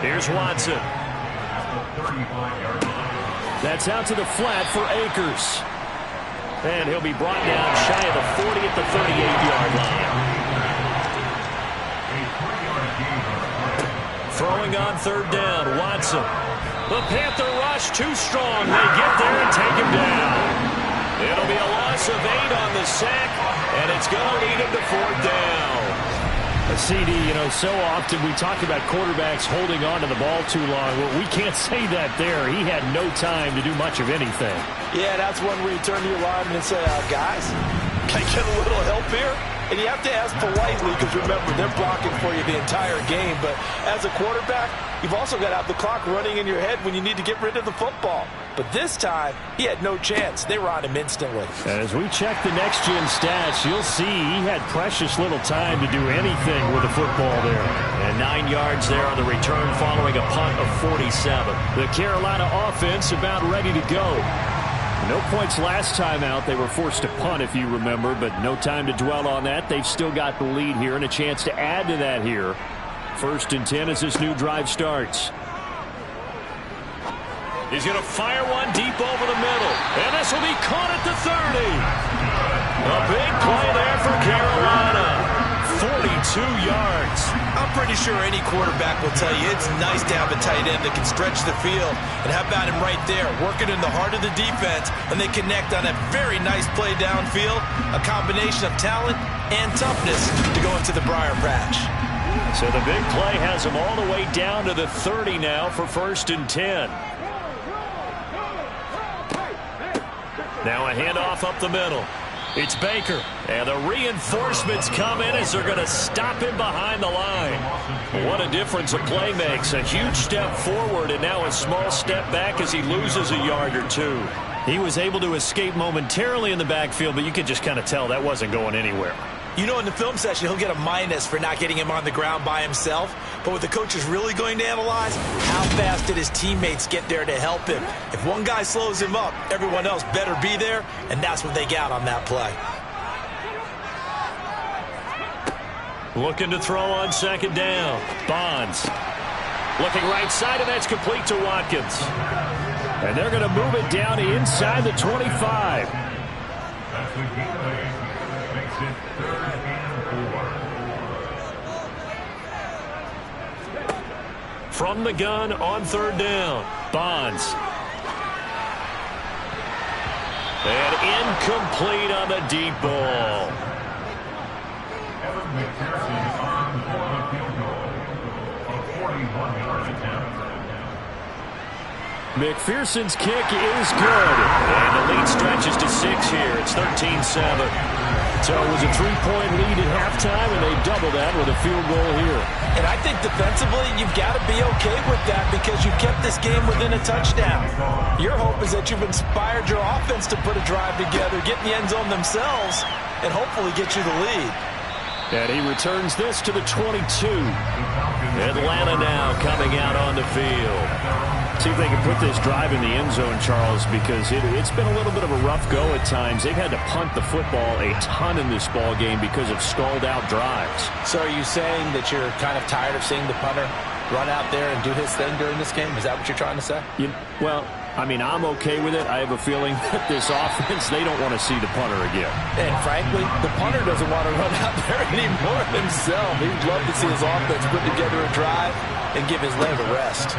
Here's Watson. That's out to the flat for Akers. And he'll be brought down shy of the 40 at the 38-yard line. Throwing on 3rd down, Watson. The Panther rush too strong. They get there and take him down. It'll be a loss of 8 on the sack, and it's going to lead him to 4th down. CD, so often we talk about quarterbacks holding on to the ball too long. Well, we can't say that there. He had no time to do much of anything. Yeah, that's one where you turn to your lineman and say, guys, can I get a little help here? And you have to ask politely because, remember, they're blocking for you the entire game. But as a quarterback, you've also got to have the clock running in your head when you need to get rid of the football. But this time, he had no chance. They were on him instantly. And as we check the next-gen stats, you'll see he had precious little time to do anything with the football there. And 9 yards there on the return following a punt of 47. The Carolina offense about ready to go. No points last time out. They were forced to punt, if you remember, but no time to dwell on that. They've still got the lead here and a chance to add to that here. 1st and 10 as this new drive starts. He's going to fire one deep over the middle. And this will be caught at the 30. A big play there for Carolina. 42 yards. I'm pretty sure any quarterback will tell you it's nice to have a tight end that can stretch the field. And how about him right there, working in the heart of the defense, and they connect on a very nice play downfield. A combination of talent and toughness to go into the briar patch. So the big play has him all the way down to the 30 now for 1st and 10. Now a handoff up the middle. It's Baker. And the reinforcements come in as they're going to stop him behind the line. What a difference a play makes. A huge step forward and now a small step back as he loses a yard or 2. He was able to escape momentarily in the backfield, but you could just kind of tell that wasn't going anywhere. In the film session, he'll get a minus for not getting him on the ground by himself. But what the coach is really going to analyze, how fast did his teammates get there to help him? If one guy slows him up, everyone else better be there, and that's what they got on that play. Looking to throw on 2nd down. Bonds. Looking right side, and that's complete to Watkins. And they're going to move it down to inside the 25. That's the game. Makes it 3rd and 4. From the gun on 3rd down. Bonds. And incomplete on the deep ball. McPherson's armed for the field goal. A 41-yard attempt. McPherson's kick is good. And the lead stretches to 6 here. It's 13-7. So it was a 3-point lead at halftime, and they doubled that with a field goal here. And I think defensively, you've got to be okay with that because you kept this game within a touchdown. Your hope is that you've inspired your offense to put a drive together, get in the end zone themselves, and hopefully get you the lead. And he returns this to the 22. Atlanta now coming out on the field. See if they can put this drive in the end zone, Charles, because it's been a little bit of a rough go at times. They've had to punt the football a ton in this ball game because of stalled-out drives. So are you saying that you're kind of tired of seeing the punter run out there and do his thing during this game? Is that what you're trying to say? Well, I mean, I'm okay with it. I have a feeling that this offense, they don't want to see the punter again. And frankly, the punter doesn't want to run out there anymore himself. He'd love to see his offense put together a drive and give his leg a rest.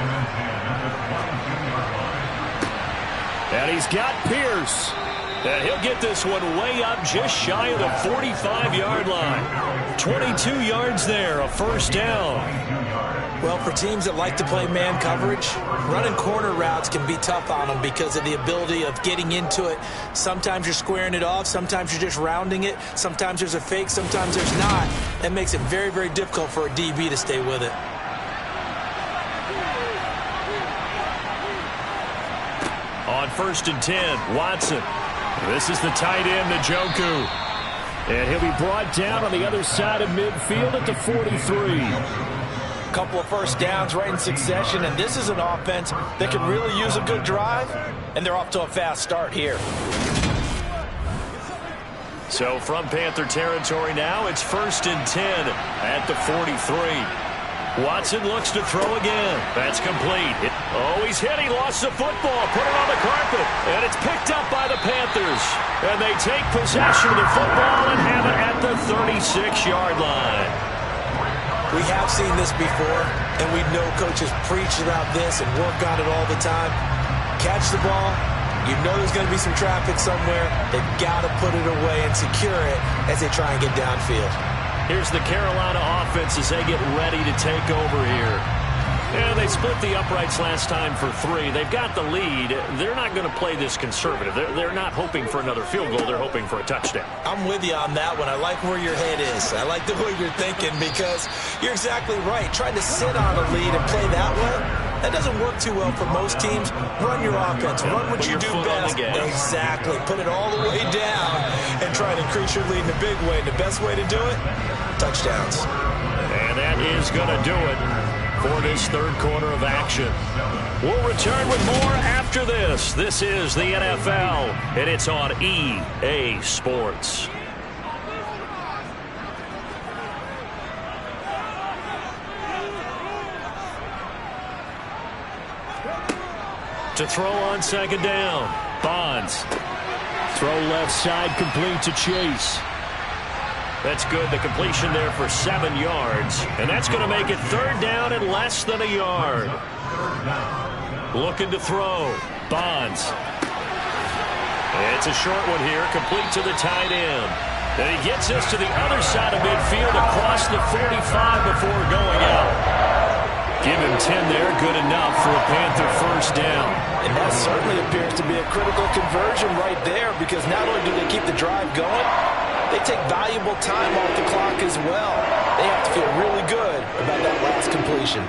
And he's got Pierce. And he'll get this one way up just shy of the 45-yard line. 22 yards there, a first down. Well, for teams that like to play man coverage, running corner routes can be tough on them because of the ability of getting into it. Sometimes you're squaring it off. Sometimes you're just rounding it. Sometimes there's a fake. Sometimes there's not. That makes it very, very difficult for a DB to stay with it. On 1st and 10, Watson. This is the tight end, Njoku. And he'll be brought down on the other side of midfield at the 43. Couple of first downs right in succession, and this is an offense that can really use a good drive, and they're off to a fast start here. So from Panther territory now, it's 1st and 10 at the 43. Watson looks to throw again. That's complete. He's hit. He lost the football. Put it on the carpet. And it's picked up by the Panthers. And they take possession of the football and have it at the 36-yard line. We have seen this before, and we know coaches preach about this and work on it all the time. Catch the ball. You know there's going to be some traffic somewhere. They've got to put it away and secure it as they try and get downfield. Here's the Carolina offense as they get ready to take over here. And they split the uprights last time for 3. They've got the lead. They're not going to play this conservative. They're not hoping for another field goal. They're hoping for a touchdown. I'm with you on that one. I like where your head is. I like the way you're thinking because you're exactly right. Trying to sit on a lead and play that way, that doesn't work too well for most teams. Run your offense. Run what you do best. Exactly. Put it all the way down and try to increase your lead in a big way. And the best way to do it, touchdowns. And that is going to do it for this third quarter of action. We'll return with more after this. This is the NFL, and it's on EA Sports. To throw on second down, Bonds. Throw left side complete to Chase. That's good. The completion there for 7 yards. And that's going to make it third down and less than a yard. Looking to throw. Bonds. It's a short one here. Complete to the tight end. And he gets us to the other side of midfield across the 45 before going out. Give him 10 there. Good enough for a Panther first down. And that certainly appears to be a critical conversion right there because not only do they keep the drive going, they take valuable time off the clock as well. They have to feel really good about that last completion.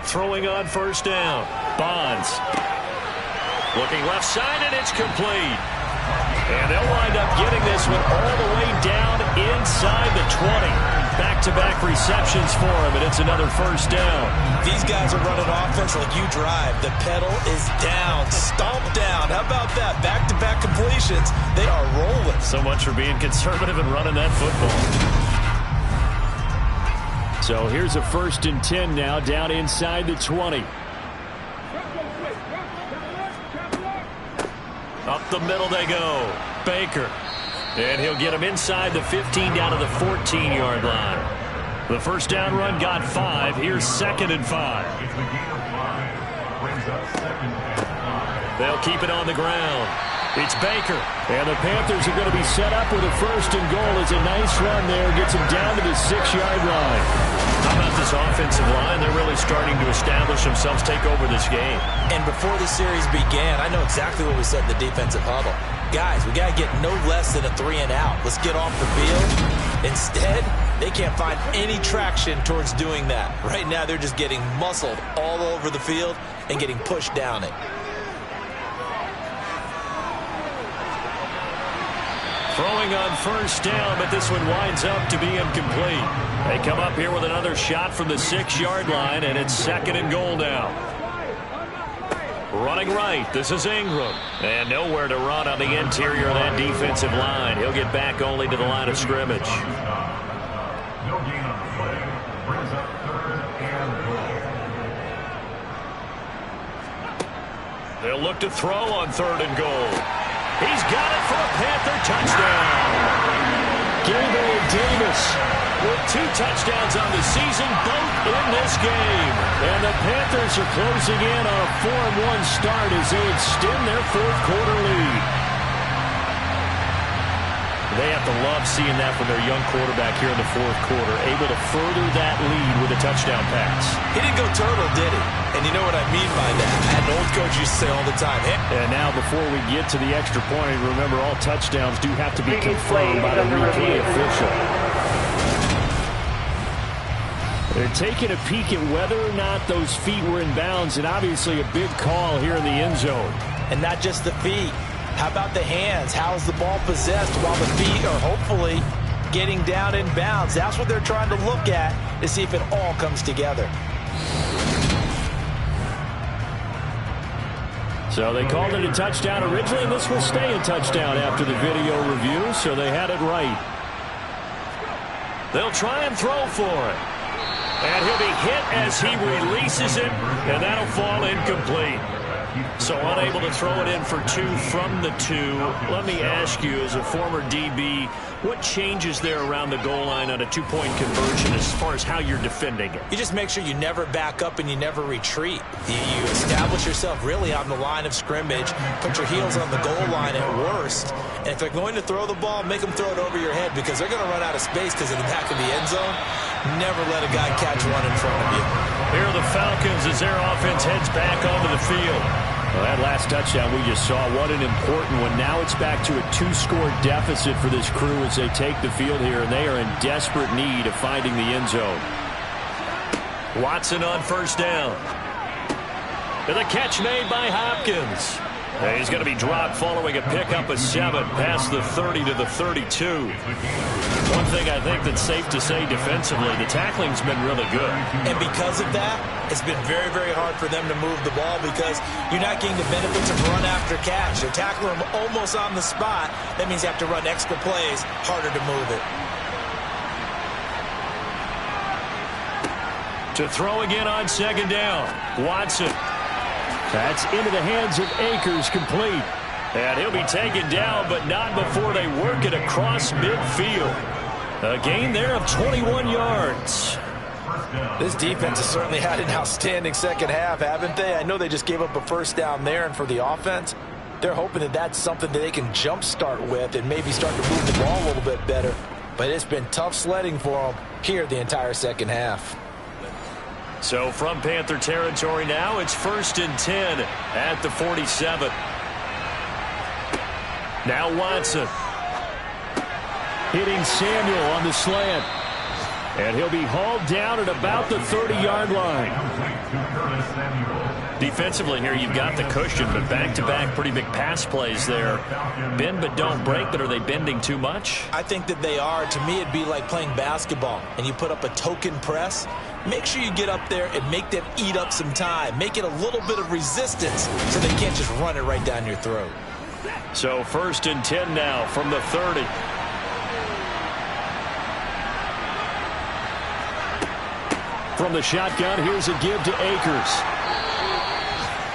Throwing on first down. Bonds. Looking left side, and it's complete. And they'll wind up getting this one all the way down inside the 20. Back-to-back receptions for him, and it's another first down. These guys are running offense like you drive. The pedal is down, stomp down. How about that? Back-to-back completions. They are rolling. So much for being conservative and running that football. So here's a 1st and 10 now, down inside the 20. Up the middle they go. Baker. And he'll get him inside the 15 down to the 14-yard line. The first down run got 5. Here's 2nd and 5. They'll keep it on the ground. It's Baker. And the Panthers are going to be set up with a 1st and goal. It's a nice run there. Gets him down to the 6-yard line. How about this offensive line? They're really starting to establish themselves, take over this game. And before the series began, I know exactly what we said in the defensive huddle. Guys, we got to get no less than a 3-and-out. Let's get off the field. Instead, they can't find any traction towards doing that. Right now, they're just getting muscled all over the field and getting pushed down it. Throwing on first down, but this one winds up to be incomplete. They come up here with another shot from the 6-yard line, and it's 2nd and goal now. Running right, this is Ingram. And nowhere to run on the interior of that defensive line. He'll get back only to the line of scrimmage. No gain on the play. Brings up 3rd and goal. They'll look to throw on 3rd and goal. He's got it for a Panther touchdown. Gabriel Davis with 2 touchdowns on the season, both in this game. And the Panthers are closing in on a 4-1 start as they extend their 4th quarter lead. They have to love seeing that from their young quarterback here in the 4th quarter, able to further that lead with a touchdown pass. He didn't go turtle, did he? And you know what I mean by that. An old coach used to say all the time. And now before we get to the extra point, remember all touchdowns do have to be confirmed by the replay official. They're taking a peek at whether or not those feet were in bounds, and obviously a big call here in the end zone. And not just the feet. How about the hands? How is the ball possessed while the feet are hopefully getting down in bounds? That's what they're trying to look at to see if it all comes together. So they called it a touchdown originally, and this will stay a touchdown after the video review, so they had it right. They'll try and throw for it. And he'll be hit as he releases it, and that'll fall incomplete. So unable to throw it in for 2 from the 2. Let me ask you, as a former DB, what changes there around the goal line on a 2-point conversion as far as how you're defending it? You just make sure you never back up and you never retreat. You establish yourself really on the line of scrimmage, put your heels on the goal line at worst, and if they're going to throw the ball, make them throw it over your head because they're going to run out of space because of the back of the end zone. Never let a guy catch one in front of you. Here are the Falcons as their offense heads back onto the field. Well, that last touchdown we just saw, what an important one. Now it's back to a 2-score deficit for this crew as they take the field here, and they are in desperate need of finding the end zone. Watson on first down. And the catch made by Hopkins. And he's going to be dropped following a pickup of 7 past the 30 to the 32. One thing I think that's safe to say defensively, the tackling's been really good. And because of that, it's been very, very hard for them to move the ball because you're not getting the benefits of run after catch. You're tackling them almost on the spot. That means you have to run extra plays, harder to move it. To throw again on 2nd down. Watson. That's into the hands of Akers, complete. And he'll be taken down, but not before they work it across midfield. A gain there of 21 yards. This defense has certainly had an outstanding second half, haven't they? I know they just gave up a first down there, and for the offense, they're hoping that that's something that they can jumpstart with and maybe start to move the ball a little bit better. But it's been tough sledding for them here the entire second half. So from Panther territory now, it's 1st and 10 at the 47. Now Watson. Hitting Samuel on the slant. And he'll be hauled down at about the 30-yard line. Defensively here, you've got the cushion, but back-to-back pretty big pass plays there. Bend but don't break, but are they bending too much? I think that they are. To me, it'd be like playing basketball, and you put up a token press. Make sure you get up there and make them eat up some time. Make it a little bit of resistance so they can't just run it right down your throat. So 1st and 10 now from the 30. From the shotgun, here's a give to Akers.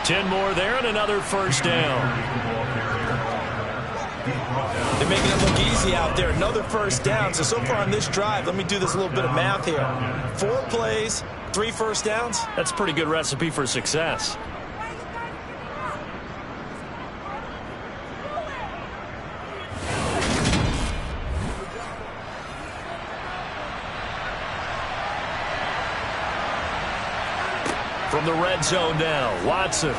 10 more there and another first down. They're making it look easy out there. Another first down. So far on this drive, let me do this little bit of math here. 4 plays, 3 first downs. That's a pretty good recipe for success. From the red zone now, Watson.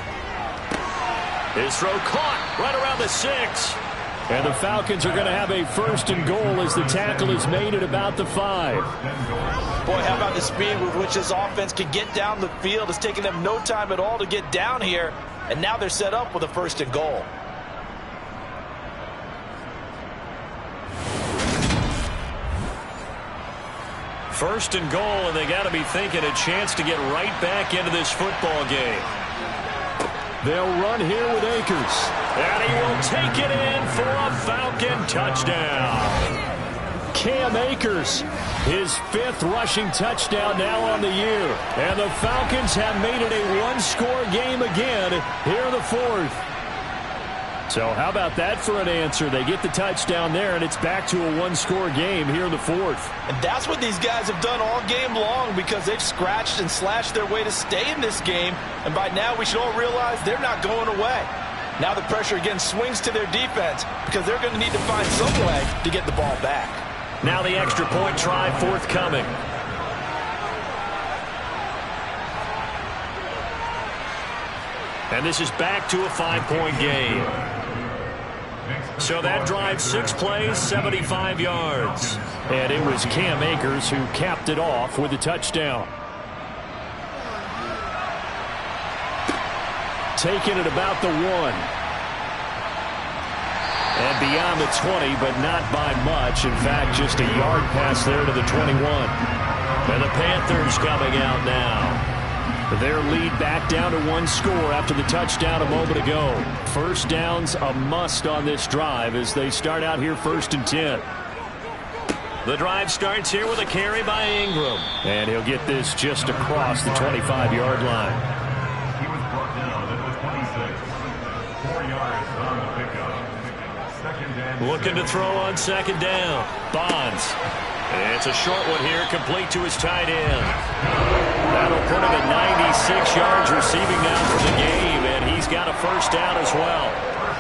His throw caught right around the 6. And the Falcons are going to have a 1st and goal as the tackle is made at about the 5. Boy, how about the speed with which this offense can get down the field? It's taken them no time at all to get down here, and now they're set up with a 1st and goal. First and goal, and they got to be thinking a chance to get right back into this football game. They'll run here with Akers. And he will take it in for a Falcon touchdown. Cam Akers, his 5th rushing touchdown now on the year. And the Falcons have made it a one-score game again here in the 4th. So how about that for an answer? They get the touchdown there, and it's back to a one-score game here in the 4th. And that's what these guys have done all game long because they've scratched and slashed their way to stay in this game. And by now we should all realize they're not going away. Now the pressure again swings to their defense because they're going to need to find some way to get the ball back. Now the extra point try forthcoming. And this is back to a 5-point game. So that drive 6 plays, 75 yards. And it was Cam Akers who capped it off with a touchdown. Taken at about the 1. And beyond the 20, but not by much. In fact, just a yard pass there to the 21. And the Panthers coming out now. Their lead back down to 1 score after the touchdown a moment ago. First down's a must on this drive as they start out here 1st and 10. The drive starts here with a carry by Ingram. And he'll get this just across the 25-yard line. He was brought down at the 26. 4 yards on the pickup. Second down. Looking to throw on 2nd down. Bonds. And it's a short one here, complete to his tight end. That'll put him at 96 yards receiving now for the game, and he's got a 1st down as well.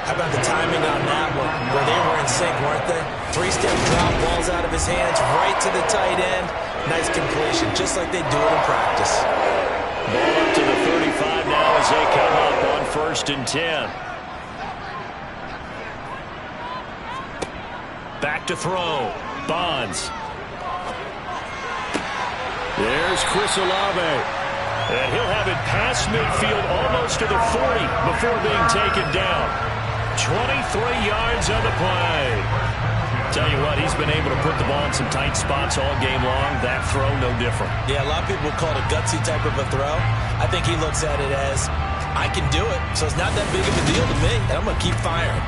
How about the timing on that one? Where they were in sync, weren't they? 3-step drop, balls out of his hands, right to the tight end. Nice completion, just like they do it in practice. Ball up to the 35 now as they come up on 1st and 10. Back to throw. Bonds. There's Chris Olave. And he'll have it past midfield almost to the 40 before being taken down. 23 yards on the play. Tell you what, he's been able to put the ball in some tight spots all game long. That throw, no different. Yeah, a lot of people call it a gutsy type of a throw. I think he looks at it as, I can do it, so it's not that big of a deal to me, and I'm going to keep firing.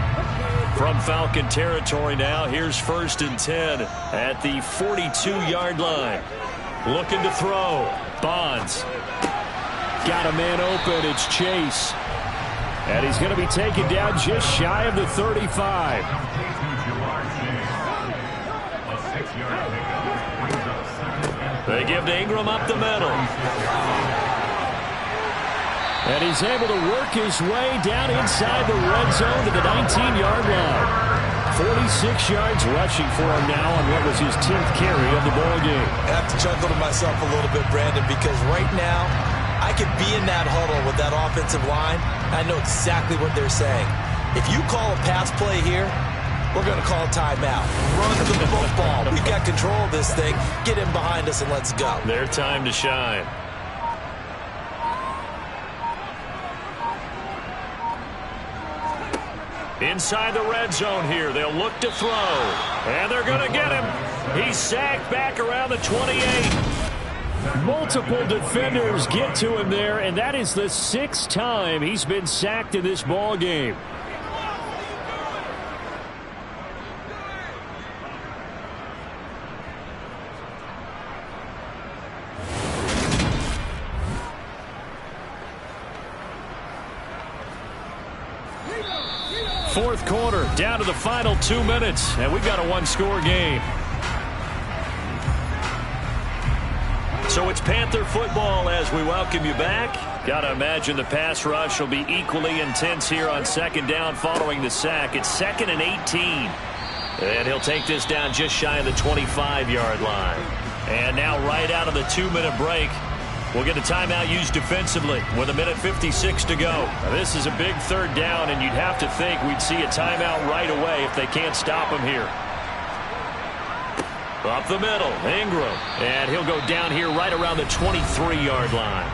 From Falcon territory now, here's 1st and 10 at the 42-yard line. Looking to throw. Bonds. Got a man open. It's Chase. And he's going to be taken down just shy of the 35. They give to Ingram up the middle. And he's able to work his way down inside the red zone to the 19-yard line. 46 yards rushing for him now on what was his 10th carry of the ball game. I have to chuckle to myself a little bit, Brandon, because right now I could be in that huddle with that offensive line. I know exactly what they're saying. If you call a pass play here, we're going to call a timeout. Run the football. We've got control of this thing. Get him behind us and let's go. Their time to shine. Inside the red zone here. They'll look to throw. And they're going to get him. He's sacked back around the 28. Multiple defenders get to him there, and that is the 6th time he's been sacked in this ball game. Fourth quarter, down to the final 2 minutes, and we've got a one-score game. So it's Panther football as we welcome you back. Got to imagine the pass rush will be equally intense here on 2nd down following the sack. It's 2nd and 18. And he'll take this down just shy of the 25-yard line. And now right out of the 2-minute break, We'll get a timeout used defensively with 1:56 to go. Now, this is a big third down, and you'd have to think we'd see a timeout right away if they can't stop him here. Up the middle, Ingram. And he'll go down here right around the 23-yard line.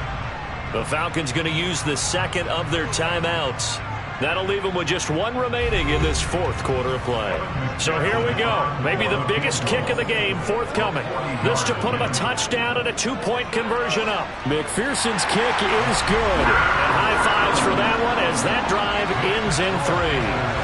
The Falcons going to use the second of their timeouts. That'll leave them with just one remaining in this fourth quarter of play. So here we go. Maybe the biggest kick of the game forthcoming. This to put him a touchdown and a two-point conversion up. McPherson's kick is good. And high fives for that one as that drive ends in 3.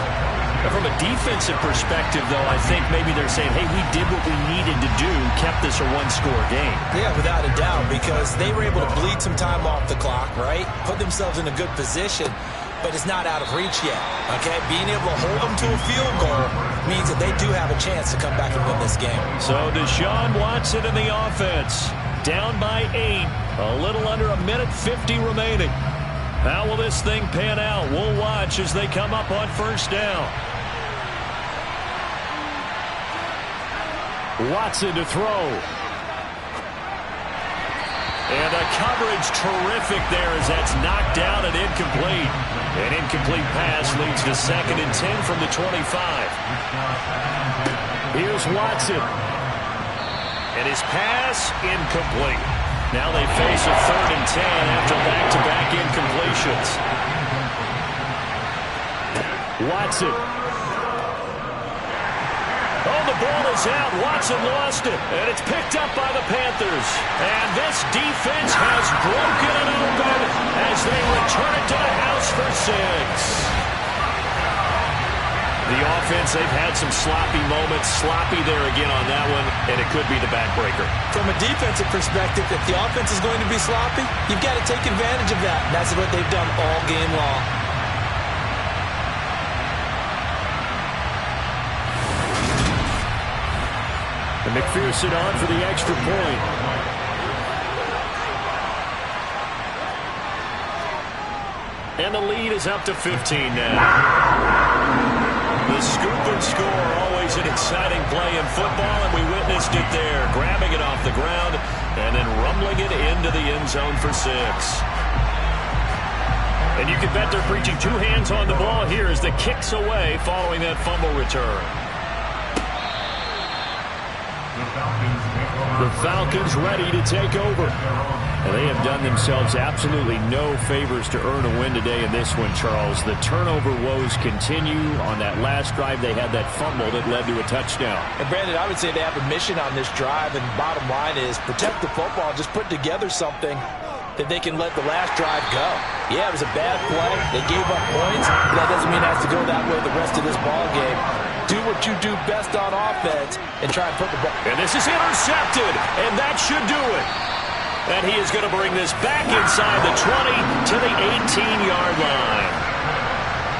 From a defensive perspective, though, I think maybe they're saying, hey, we did what we needed to do, kept this a one-score game. Yeah, without a doubt, because they were able to bleed some time off the clock, right? Put themselves in a good position, but it's not out of reach yet, okay? Being able to hold them to a field goal means that they do have a chance to come back and win this game. So Deshaun Watson in the offense, down by 8, a little under 1:50 remaining. How will this thing pan out? We'll watch as they come up on first down. Watson to throw. And the coverage terrific there as that's knocked down and incomplete. An incomplete pass leads to 2nd and 10 from the 25. Here's Watson. And his pass incomplete. Now they face a 3rd and 10 after back-to-back incompletions. Watson. Oh, the ball is out. Watson lost it. And it's picked up by the Panthers. And this defense has broken it open as they return it to the house for 6. The offense, they've had some sloppy moments. Sloppy there again on that one, and it could be the backbreaker. From a defensive perspective, if the offense is going to be sloppy, you've got to take advantage of that. And that's what they've done all game long. And McPherson on for the extra point. And the lead is up to 15 now. The scoop and score, always an exciting play in football, and we witnessed it there. Grabbing it off the ground and then rumbling it into the end zone for 6. And you can bet they're preaching 2 hands on the ball here as the kick's away following that fumble return. The Falcons ready to take over. And they have done themselves absolutely no favors to earn a win today in this one, Charles. The turnover woes continue. On that last drive, they had that fumble that led to a touchdown. And Brandon, I would say they have a mission on this drive, and bottom line is protect the football. Just put together something that they can let the last drive go. Yeah, it was a bad play. They gave up points, but that doesn't mean it has to go that way the rest of this ball game. Do what you do best on offense and try and put the ball. And this is intercepted, and that should do it. And he is going to bring this back inside the 20 to the 18-yard line.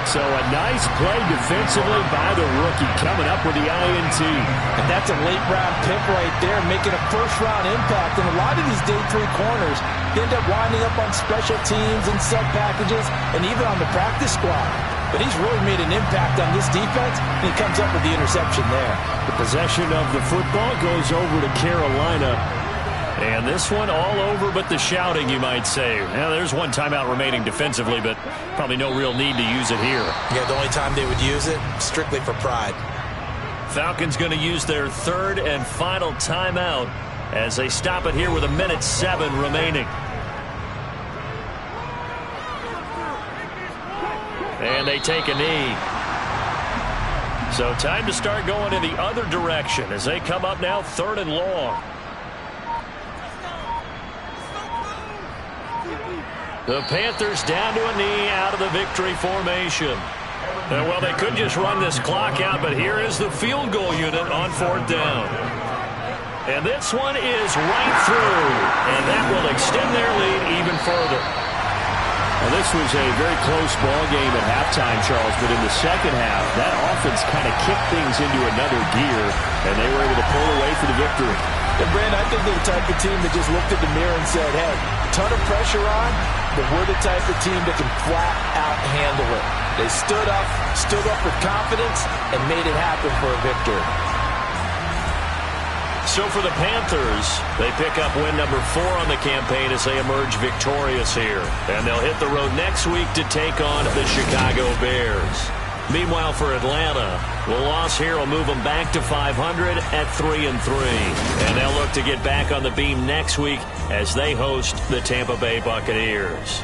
So a nice play defensively by the rookie coming up with the INT. And that's a late-round pick right there, making a first-round impact. And a lot of these day 3 corners end up winding up on special teams and sub-packages and even on the practice squad. But he's really made an impact on this defense, and he comes up with the interception there. The possession of the football goes over to Carolina. And this one all over but the shouting, you might say. Now, there's one timeout remaining defensively, but probably no real need to use it here. Yeah, the only time they would use it, strictly for pride. Falcons going to use their 3rd and final timeout as they stop it here with 1:07 remaining. And they take a knee. So time to start going in the other direction as they come up now 3rd and long. The Panthers down to a knee out of the victory formation. Well, they could just run this clock out, but here is the field goal unit on 4th down. And this one is right through, and that will extend their lead even further. Well, this was a very close ball game at halftime, Charles, but in the second half, that offense kind of kicked things into another gear, and they were able to pull away for the victory. And Brandon, I think they're the type of team that just looked at the mirror and said, hey, ton of pressure on, but we're the type of team that can flat out handle it. They stood up with confidence, and made it happen for a victory. So for the Panthers, they pick up win number 4 on the campaign as they emerge victorious here. And they'll hit the road next week to take on the Chicago Bears. Meanwhile, for Atlanta, the loss here will move them back to 500 at 3-3. And they'll look to get back on the beam next week as they host the Tampa Bay Buccaneers.